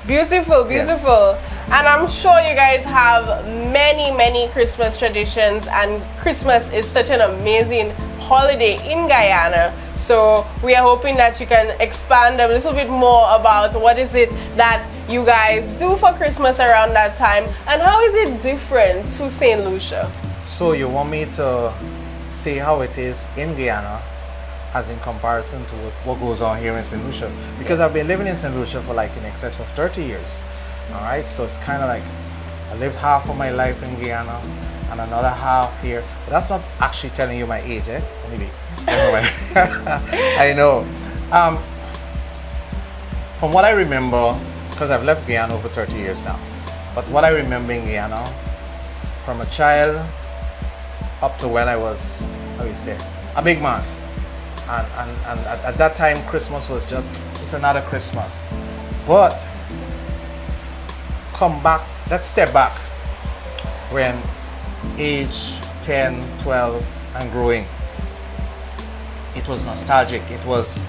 Beautiful, beautiful. Yes. And I'm sure you guys have many Christmas traditions, and Christmas is such an amazing holiday in Guyana. So we are hoping that you can expand a little bit more about what is it that you guys do for Christmas around that time, and how is it different to St. Lucia? So you want me to say how it is in Guyana as in comparison to what goes on here in St. Lucia? Because I've been living in St. Lucia for like in excess of 30 years. All right, so it's kind of like I lived half of my life in Guyana and another half here. But that's not actually telling you my age, eh? Anyway, I know. From what I remember, because I've left Guyana over 30 years now, but what I remember in Guyana, from a child up to when I was, how do you say, a big man. And at that time, Christmas was just, it's another Christmas. But come back, let's step back when age 10, 12 and growing. It was nostalgic. It was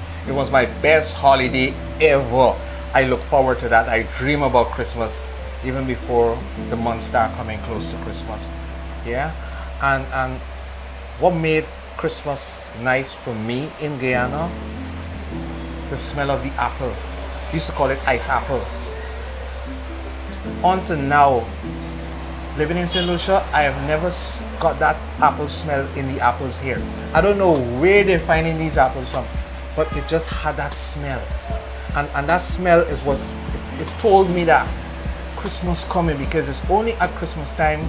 my best holiday ever. I look forward to that. I dream about Christmas even before the months start coming close to Christmas. Yeah, and what made Christmas nice for me in Guyana, the smell of the apple. We used to call it ice apple. Until now, living in St. Lucia, I have never got that apple smell in the apples here. I don't know where they're finding these apples from, but it just had that smell. And that smell is it told me that Christmas coming, because it's only at Christmas time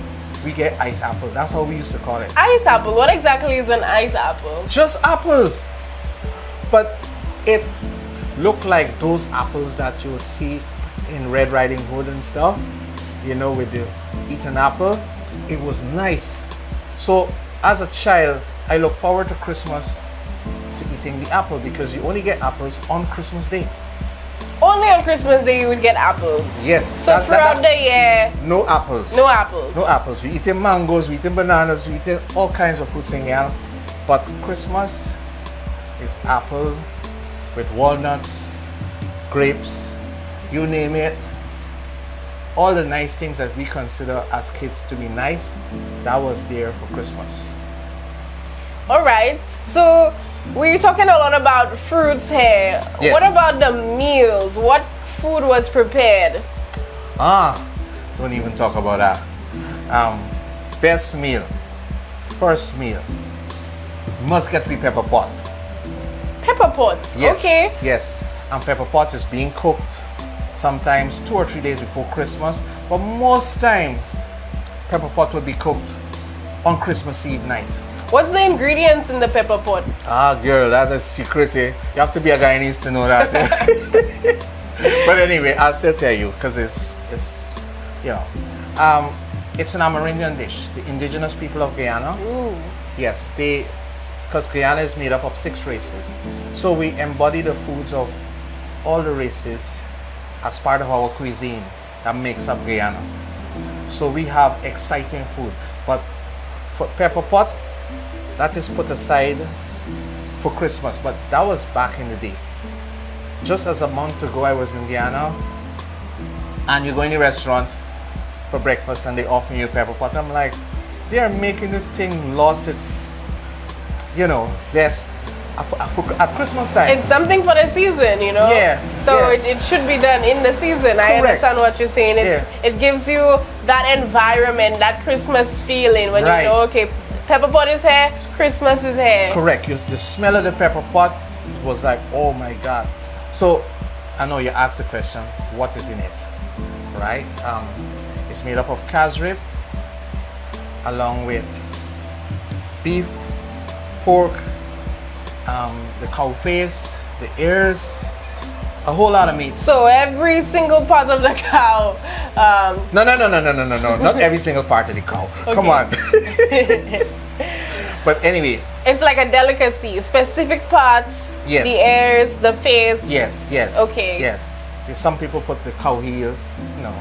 we get ice apple. That's how we used to call it. Ice apple? What exactly is an ice apple? Just apples. But it looked like those apples that you would see in Red Riding Hood and stuff, you know, with the eaten apple. It was nice. So as a child, I look forward to Christmas to eating the apple, because you only get apples on Christmas Day. Only on Christmas Day you would get apples? Yes. So throughout the year? No apples. No apples? No apples. We eating mangoes, we eating bananas, we eating all kinds of fruits in Guyana. But Christmas is apple with walnuts, grapes, you name it. All the nice things that we consider as kids to be nice, that was there for Christmas. All right. So we're talking a lot about fruits here. Yes. What about the meals? What food was prepared? Don't even talk about that. Best meal, first meal, must get the pepper pot. Pepper pot? Yes, okay. yes. And pepper pot is being cooked sometimes 2 or 3 days before Christmas, but most time pepper pot will be cooked on Christmas Eve night. What's the ingredients in the pepper pot? Girl, that's a secret. You have to be a Guyanese to know that. But anyway, I'll still tell you, because it's you know, it's an Amerindian dish. The indigenous people of Guyana. Ooh. Yes, because Guyana is made up of 6 races. So we embody the foods of all the races as part of our cuisine that makes up Guyana. So we have exciting food. But for pepper pot, that is put aside for Christmas, but that was back in the day. Just as a month ago, I was in Guyana, and you go in the restaurant for breakfast and they offer you a pepper pot. I'm like, they are making this thing lost its, you know, zest at Christmas time. It's something for the season, you know? Yeah. So yeah. it should be done in the season. I understand what you're saying. It gives you that environment, that Christmas feeling when you know, okay, pepper pot is here, Christmas is here. Correct. The smell of the pepper pot was like, oh my God. So I know you asked the question, what is in it, right? It's made up of calf's rib, along with beef, pork, the cow face, the ears, a whole lot of meat. So every single part of the cow. No, not every single part of the cow. Okay. Come on. But anyway. It's like a delicacy. Specific parts. Yes. The ears, the face. Yes. Okay. Yes. Some people put the cow heel, you know.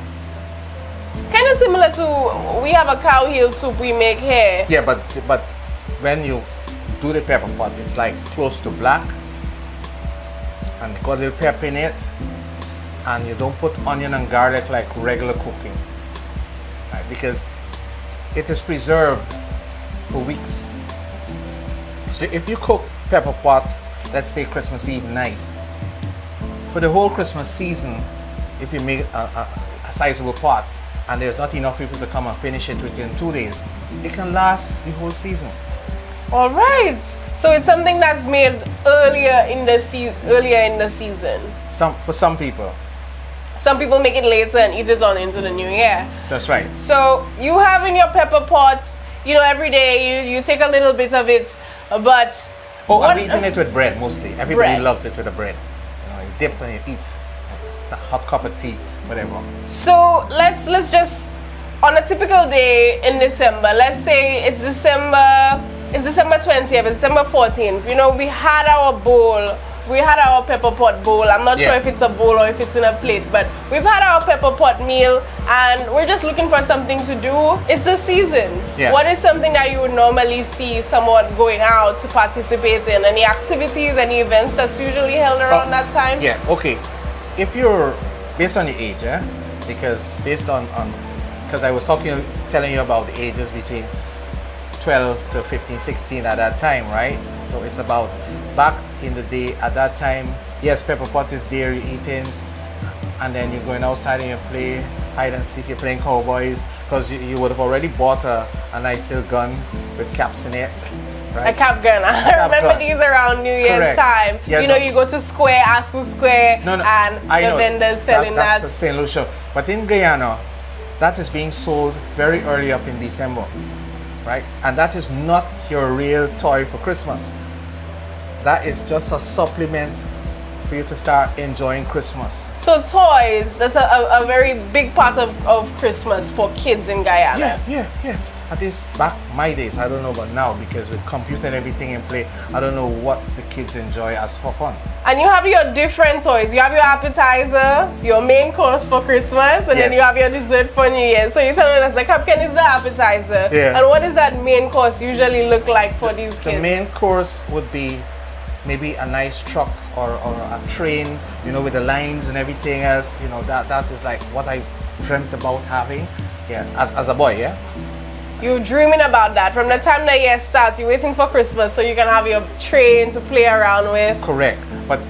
Kind of similar to, we have a cow heel soup we make here. Yeah, but when you do the pepper pot, it's like close to black. And got a little pepper in it. and you don't put onion and garlic like regular cooking, right? Because it is preserved for weeks. So if you cook pepper pot, let's say Christmas Eve night, for the whole Christmas season, if you make a sizable pot and there's not enough people to come and finish it within 2 days, it can last the whole season. All right. So it's something that's made earlier in the season. For some people. Some people make it later and eat it on into the new year. That's right. So you have in your pepper pot, you know, every day you take a little bit of it, but I'm eating it with bread mostly. Everybody bread. loves it with a bread. You know, you dip and you eat. A hot cup of tea, whatever. So let's just, on a typical day in December, let's say it's December 20th, it's December 14th. You know, we had our bowl. We had our pepper pot bowl. I'm not sure if it's a bowl or if it's in a plate, but we've had our pepper pot meal and we're just looking for something to do. It's a season. Yeah. What is something that you would normally see someone going out to participate in? Any activities, any events that's usually held around that time? Yeah, okay. If you're, based on the age, because based on because I was telling you about the ages between 12 to 15, 16 at that time, right? So it's about back in the day at that time, yes, pepper pot is there, you're eating, and then you're going outside and you play hide and seek, you're playing cowboys, because you would have already bought a nice little gun with caps in it. Right? A cap gun. I remember these around New Year's Correct. time. Yeah, you know, you go to Square, Asu Square, and the vendors selling that. That's the St. Lucia. But in Guyana, that is being sold very early up in December, right? And that is not your real toy for Christmas. That is just a supplement for you to start enjoying Christmas. So toys, that's a very big part of Christmas for kids in Guyana. Yeah. At least back my days, I don't know about now, because with computer and everything in play, I don't know what the kids enjoy as for fun. And you have your different toys. You have your appetizer, your main course for Christmas, and then you have your dessert for New Year. So you're telling us the cupcake is the appetizer. Yeah. And what does that main course usually look like for these kids? The main course would be maybe a nice truck or a train, you know, with the lines and everything else. You know, that is like what I dreamt about having, as a boy, You're dreaming about that from the time the year starts. You're waiting for Christmas so you can have your train to play around with. Correct. But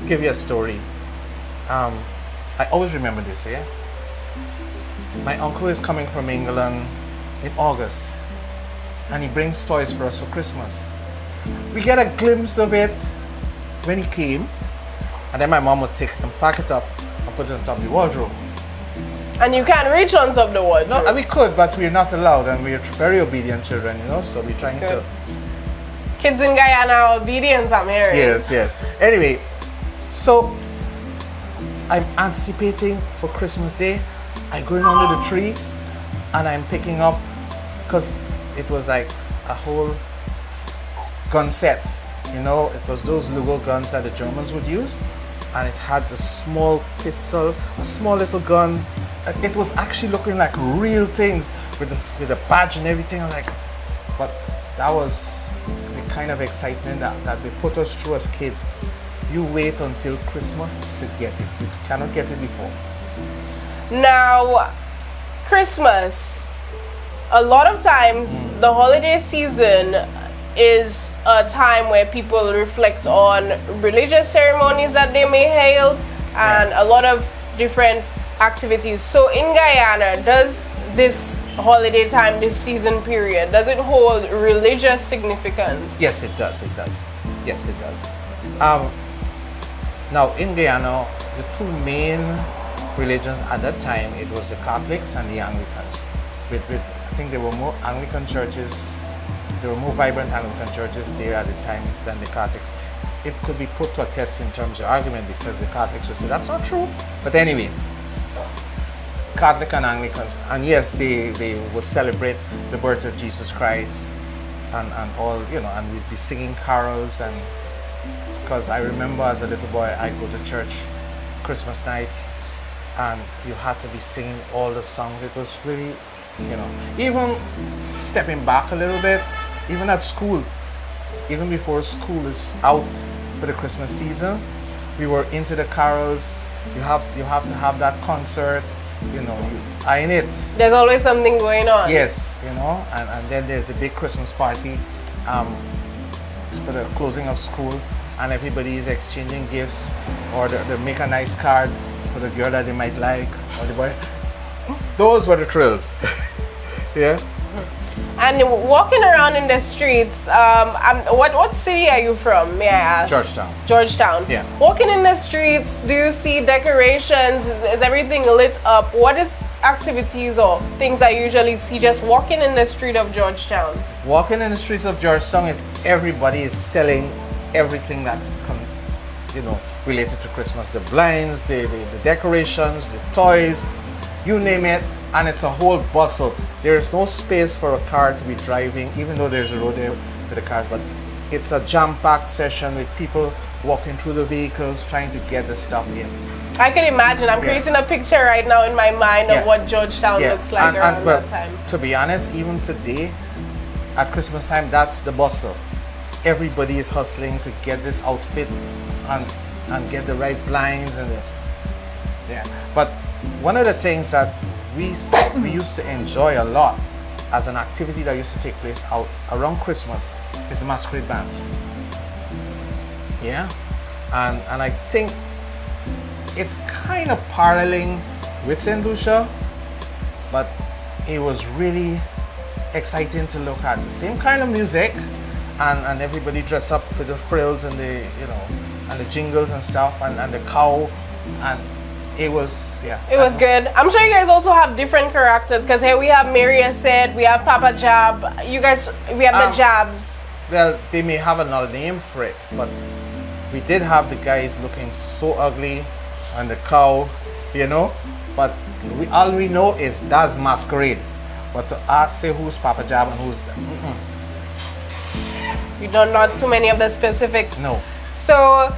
give you a story. I always remember this, My uncle is coming from England in August, and he brings toys for us for Christmas. We get a glimpse of it when he came, and then my mom would take it and pack it up and put it on top of the wardrobe. And you can't reach on top of the wardrobe. No, and we could, but we're not allowed, and we're very obedient children, you know, so we're trying to... Kids in Guyana are obedient, I'm hearing. Yes. Anyway, so I'm anticipating for Christmas Day. I go in under the tree, and I'm picking up, because it was like a whole gun set. You know, it was those Lugo guns that the Germans would use, and it had the small pistol, a small little gun. It was actually looking like real things with the badge and everything. I was like, but that was the kind of excitement that they put us through as kids. You wait until Christmas to get it. You cannot get it before. Now, Christmas, a lot of times the holiday season is a time where people reflect on religious ceremonies that they may held and a lot of different activities. So in Guyana, does this holiday time, this season period, does it hold religious significance? Yes, it does. Yes, it does. Now in Guyana, the two main religions at that time, it was the Catholics and the Anglicans. I think there were more Anglican churches, there were more vibrant Anglican churches there at the time than the Catholics. It could be put to a test in terms of argument, because the Catholics would say that's not true. But anyway, Catholic and Anglicans, and yes, they would celebrate the birth of Jesus Christ and all, you know, and we'd be singing carols. And because I remember as a little boy, I go to church Christmas night, and you had to be singing all the songs. It was really, you know, even stepping back a little bit, even at school, even before school is out for the Christmas season, we were into the carols, You have to have that concert, you know, I in it. There's always something going on. Yes, you know, and then there's a big Christmas party for the closing of school, and everybody is exchanging gifts, or they make a nice card for the girl that they might like, or the boy. Those were the thrills. Yeah. And walking around in the streets, what city are you from, may I ask? Georgetown. Georgetown. Yeah. Walking in the streets, do you see decorations? Is everything lit up? What is activities or things I usually see just walking in the street of Georgetown? Walking in the streets of Georgetown is everybody is selling everything that's related to Christmas. The blinds, the decorations, the toys, you name it, and it's a whole bustle. There is no space for a car to be driving, even though there's a road there for the cars, but it's a jam-packed session with people walking through the vehicles trying to get the stuff in. I can imagine. I'm creating a picture right now in my mind of what Georgetown looks like around that time. To be honest, even today, at Christmas time, that's the bustle. Everybody is hustling to get this outfit and get the right blinds and But one of the things that we used to enjoy a lot as an activity that used to take place out around Christmas is the masquerade bands. Yeah, and I think it's kind of paralleling with St. Lucia, but it was really exciting to look at. The same kind of music, and everybody dressed up with the frills and the and the jingles and stuff, and the cow, and it was It was good. I'm sure you guys also have different characters, because here we have Mary said, we have Papa Jab. You guys, we have the Jabs. Well, they may have another name for it, but we did have the guys looking so ugly, and the cow, But all we know is that's masquerade. But to say who's Papa Jab and who's We don't know too many of the specifics. No. So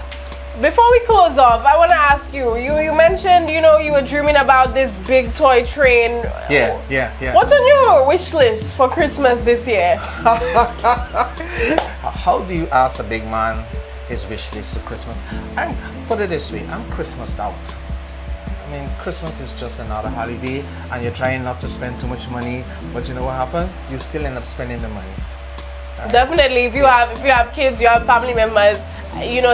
before we close off, I want to ask you. You mentioned you were dreaming about this big toy train. Yeah. What's on your wish list for Christmas this year? How do you ask a big man his wish list for Christmas? Put it this way, I'm Christmased out. I mean, Christmas is just another holiday, and you're trying not to spend too much money, but you know what happened? You still end up spending the money. Right? Definitely, if you have kids, you have family members,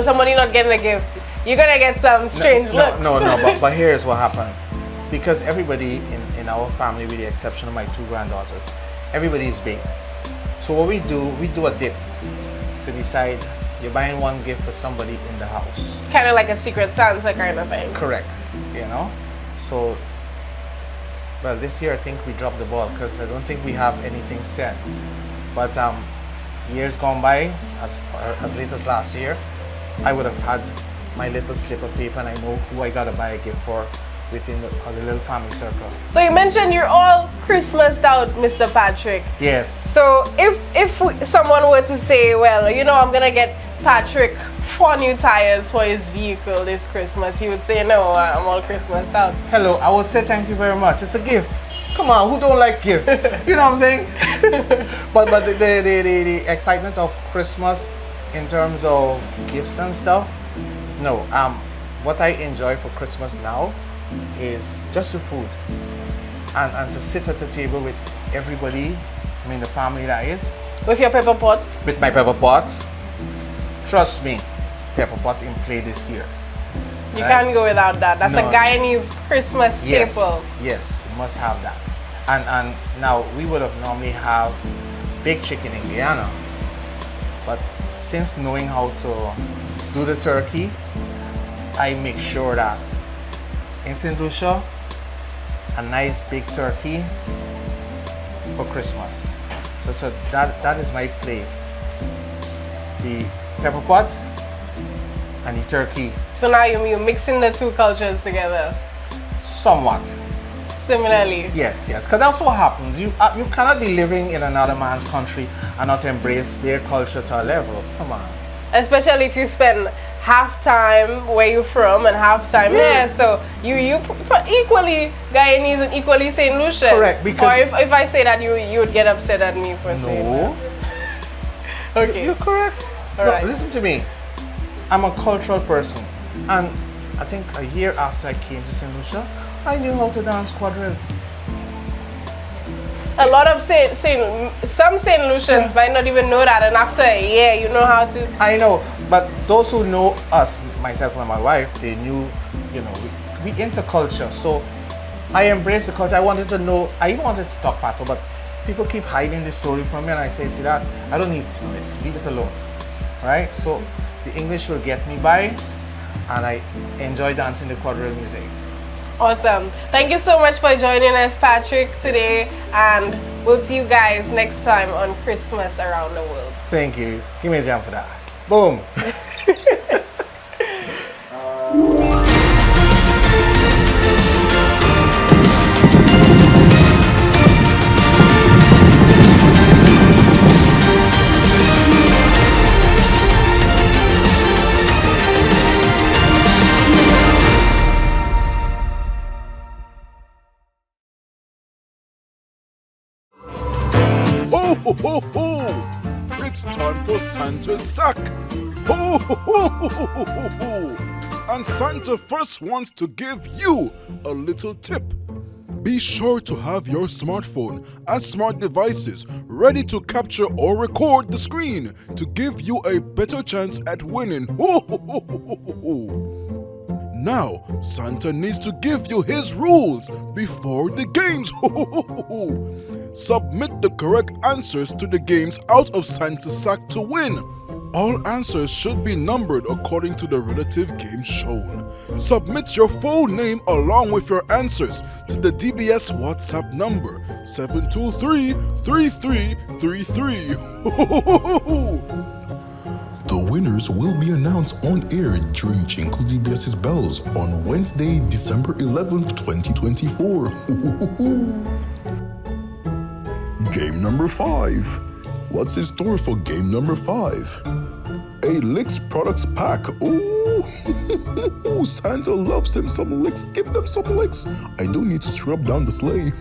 somebody not getting a gift, you're gonna get some strange looks. No, but here's what happened. Because everybody in our family, with the exception of my two granddaughters, everybody is big. So what we do a dip to decide you're buying one gift for somebody in the house. Kind of like a Secret Santa kind of thing. Correct. So, well, this year I think we dropped the ball because I don't think we have anything set. But years gone by, as late as last year, I would have had my little slip of paper, and I know who I gotta buy a gift for within the little family circle. So you mentioned you're all Christmased out, Mr. Patrick. Yes. So if someone were to say, well, I'm gonna get Patrick 4 new tires for his vehicle this Christmas, he would say, no, I'm all Christmased out. Hello, I would say thank you very much. It's a gift. Come on, who don't like gift? You know what I'm saying? but the excitement of Christmas in terms of gifts and stuff, no. What I enjoy for Christmas now is just the food, and to sit at the table with everybody. I mean, the family that is. With your pepper pots. With my pepper pot. Trust me, pepper pot in play this year. You can't go without that. That's a Guyanese Christmas staple. Yes, you must have that. And now we would have normally have baked chicken in Guyana, but since knowing how to do the turkey, I make sure that in St. Lucia, a nice big turkey for Christmas. So that is my play. The pepper pot and the turkey. So now you're mixing the two cultures together. Somewhat. Similarly. Yes, because that's what happens. You cannot be living in another man's country and not embrace their culture to a level. Come on. Especially if you spend half time where you're from and half time here. So you equally Guyanese and equally St. Lucian. Correct. Because or if I say that, you would get upset at me for saying that. Okay. You're correct. All right. Listen to me. I'm a cultural person, and I think a year after I came to St. Lucia, I knew how to dance quadrille. A lot of some St. Lucians might not even know that, and after a year, you know how to. I know, but those who know us, myself and my wife, they knew, you know, we into culture. So I embraced the culture. I wanted to know, I even wanted to talk Pato, but people keep hiding the story from me, and I say, see that, I don't need to know it, leave it alone, right? So the English will get me by, and I enjoy dancing the quadrille music. Awesome. Thank you so much for joining us, Patrick, today, and we'll see you guys next time on Christmas Around the World. Thank you. Give me a jam for that. Boom. Ho, ho, ho, ho! It's time for Santa's sack. Ho, ho, ho, ho, ho, ho, ho! And Santa first wants to give you a little tip. Be sure to have your smartphone and smart devices ready to capture or record the screen to give you a better chance at winning. Ho, ho, ho, ho, ho, ho. Now, Santa needs to give you his rules before the games. Ho, ho, ho, ho, ho. Submit the correct answers to the games out of Santa's sack to win. All answers should be numbered according to the relative game shown. Submit your full name along with your answers to the DBS WhatsApp number 723-3333. The winners will be announced on air during Jingle DBS's Bells on Wednesday, December 11th, 2024. Game number 5. What's in store for game number 5? A Licks products pack. Ooh, Santa loves him some licks. Give them some licks. I do need to scrub down the sleigh.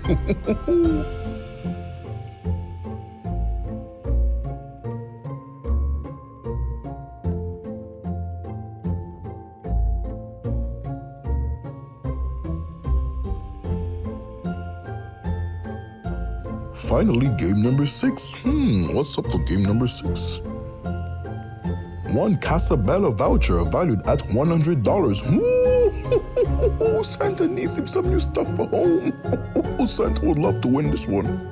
Finally, game number 6. What's up for game number 6? One Casabella voucher valued at $100. Ooh, Santa needs him some new stuff for home. Santa would love to win this one.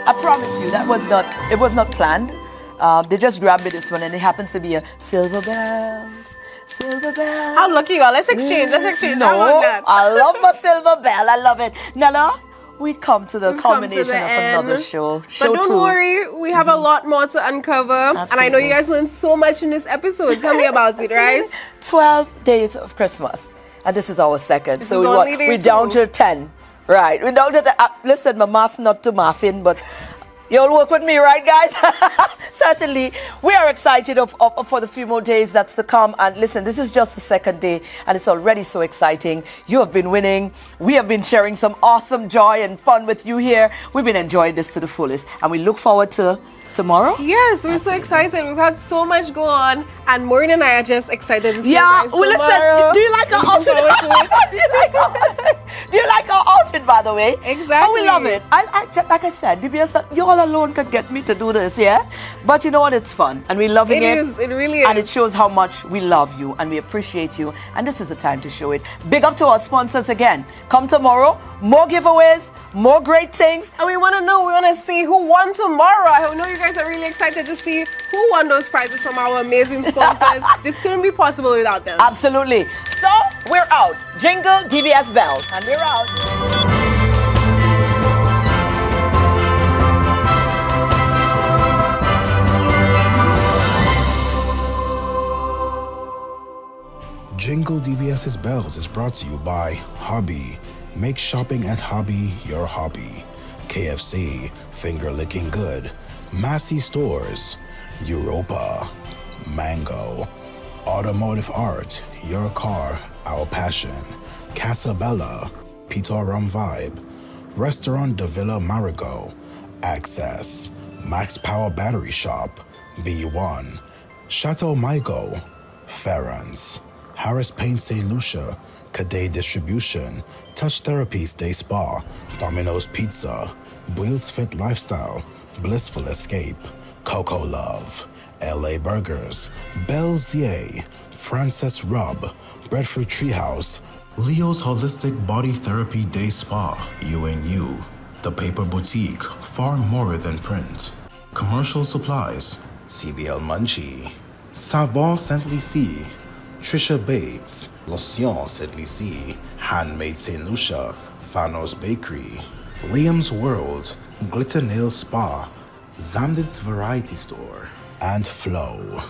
I promise you, it was not planned. They just grabbed me this one, and it happens to be a silver bells, silver bells. How lucky you are. Let's exchange. No, I want that. I love my silver bell. I love it. Nella, we come to the culmination of another show. But don't worry, we have a lot more to uncover. Absolutely. And I know you guys learned so much in this episode. Tell me about it, right? 12 days of Christmas. And this is our second. This So is only day we're 2. down to 10. Right. We're down to 10. Listen, my math not to mathing, but you'll work with me, right, guys? Certainly. We are excited for the few more days that's to come. And listen, this is just the second day, and it's already so exciting. You have been winning. We have been sharing some awesome joy and fun with you here. We've been enjoying this to the fullest, and we look forward to tomorrow. Yes, we're so excited. We've had so much go on, and Maureen and I are just excited to see you guys well, tomorrow. listen, do you like our outfit? Do you like our outfit, by the way? Exactly. Oh, we love it. I like I said, DBS, you all alone could get me to do this, yeah? But you know what? It's fun, and we're loving it. It is. It really is. And it shows how much we love you, and we appreciate you, and this is the time to show it. Big up to our sponsors again. Come tomorrow, more giveaways, more great things. And we want to see who won tomorrow. I know you guys are really excited to see who won those prizes from our amazing sponsors. This couldn't be possible without them. Absolutely. So, we're out. Jingle DBS Bells, and we're out. Jingle DBS's Bells is brought to you by Hobby. Make shopping at Hobby your hobby. KFC, finger licking good. Massey Stores, Europa, Mango, Automotive Art, your car, our passion. Casabella, Peter Rum Vibe, Restaurant de Villa Marigot, Access, Max Power Battery Shop, B1, Chateau Michael, Ferrans, Harris Paint St. Lucia, Cadet Distribution, Touch Therapy Stay Spa, Domino's Pizza, Wheels Fit Lifestyle, Blissful Escape, Coco Love, LA Burgers, Belzier, Frances Rub, Breadfruit Treehouse, Leo's Holistic Body Therapy Day Spa, You, The Paper Boutique, far more than print, Commercial Supplies, CBL Munchie, Savon Saint Lucie, Trisha Bates, Lotion Saint Lucie, Handmade St. Lucia, Fanos Bakery, Liam's World, Glitter Nail Spa, Zamdit's Variety Store, and Flow.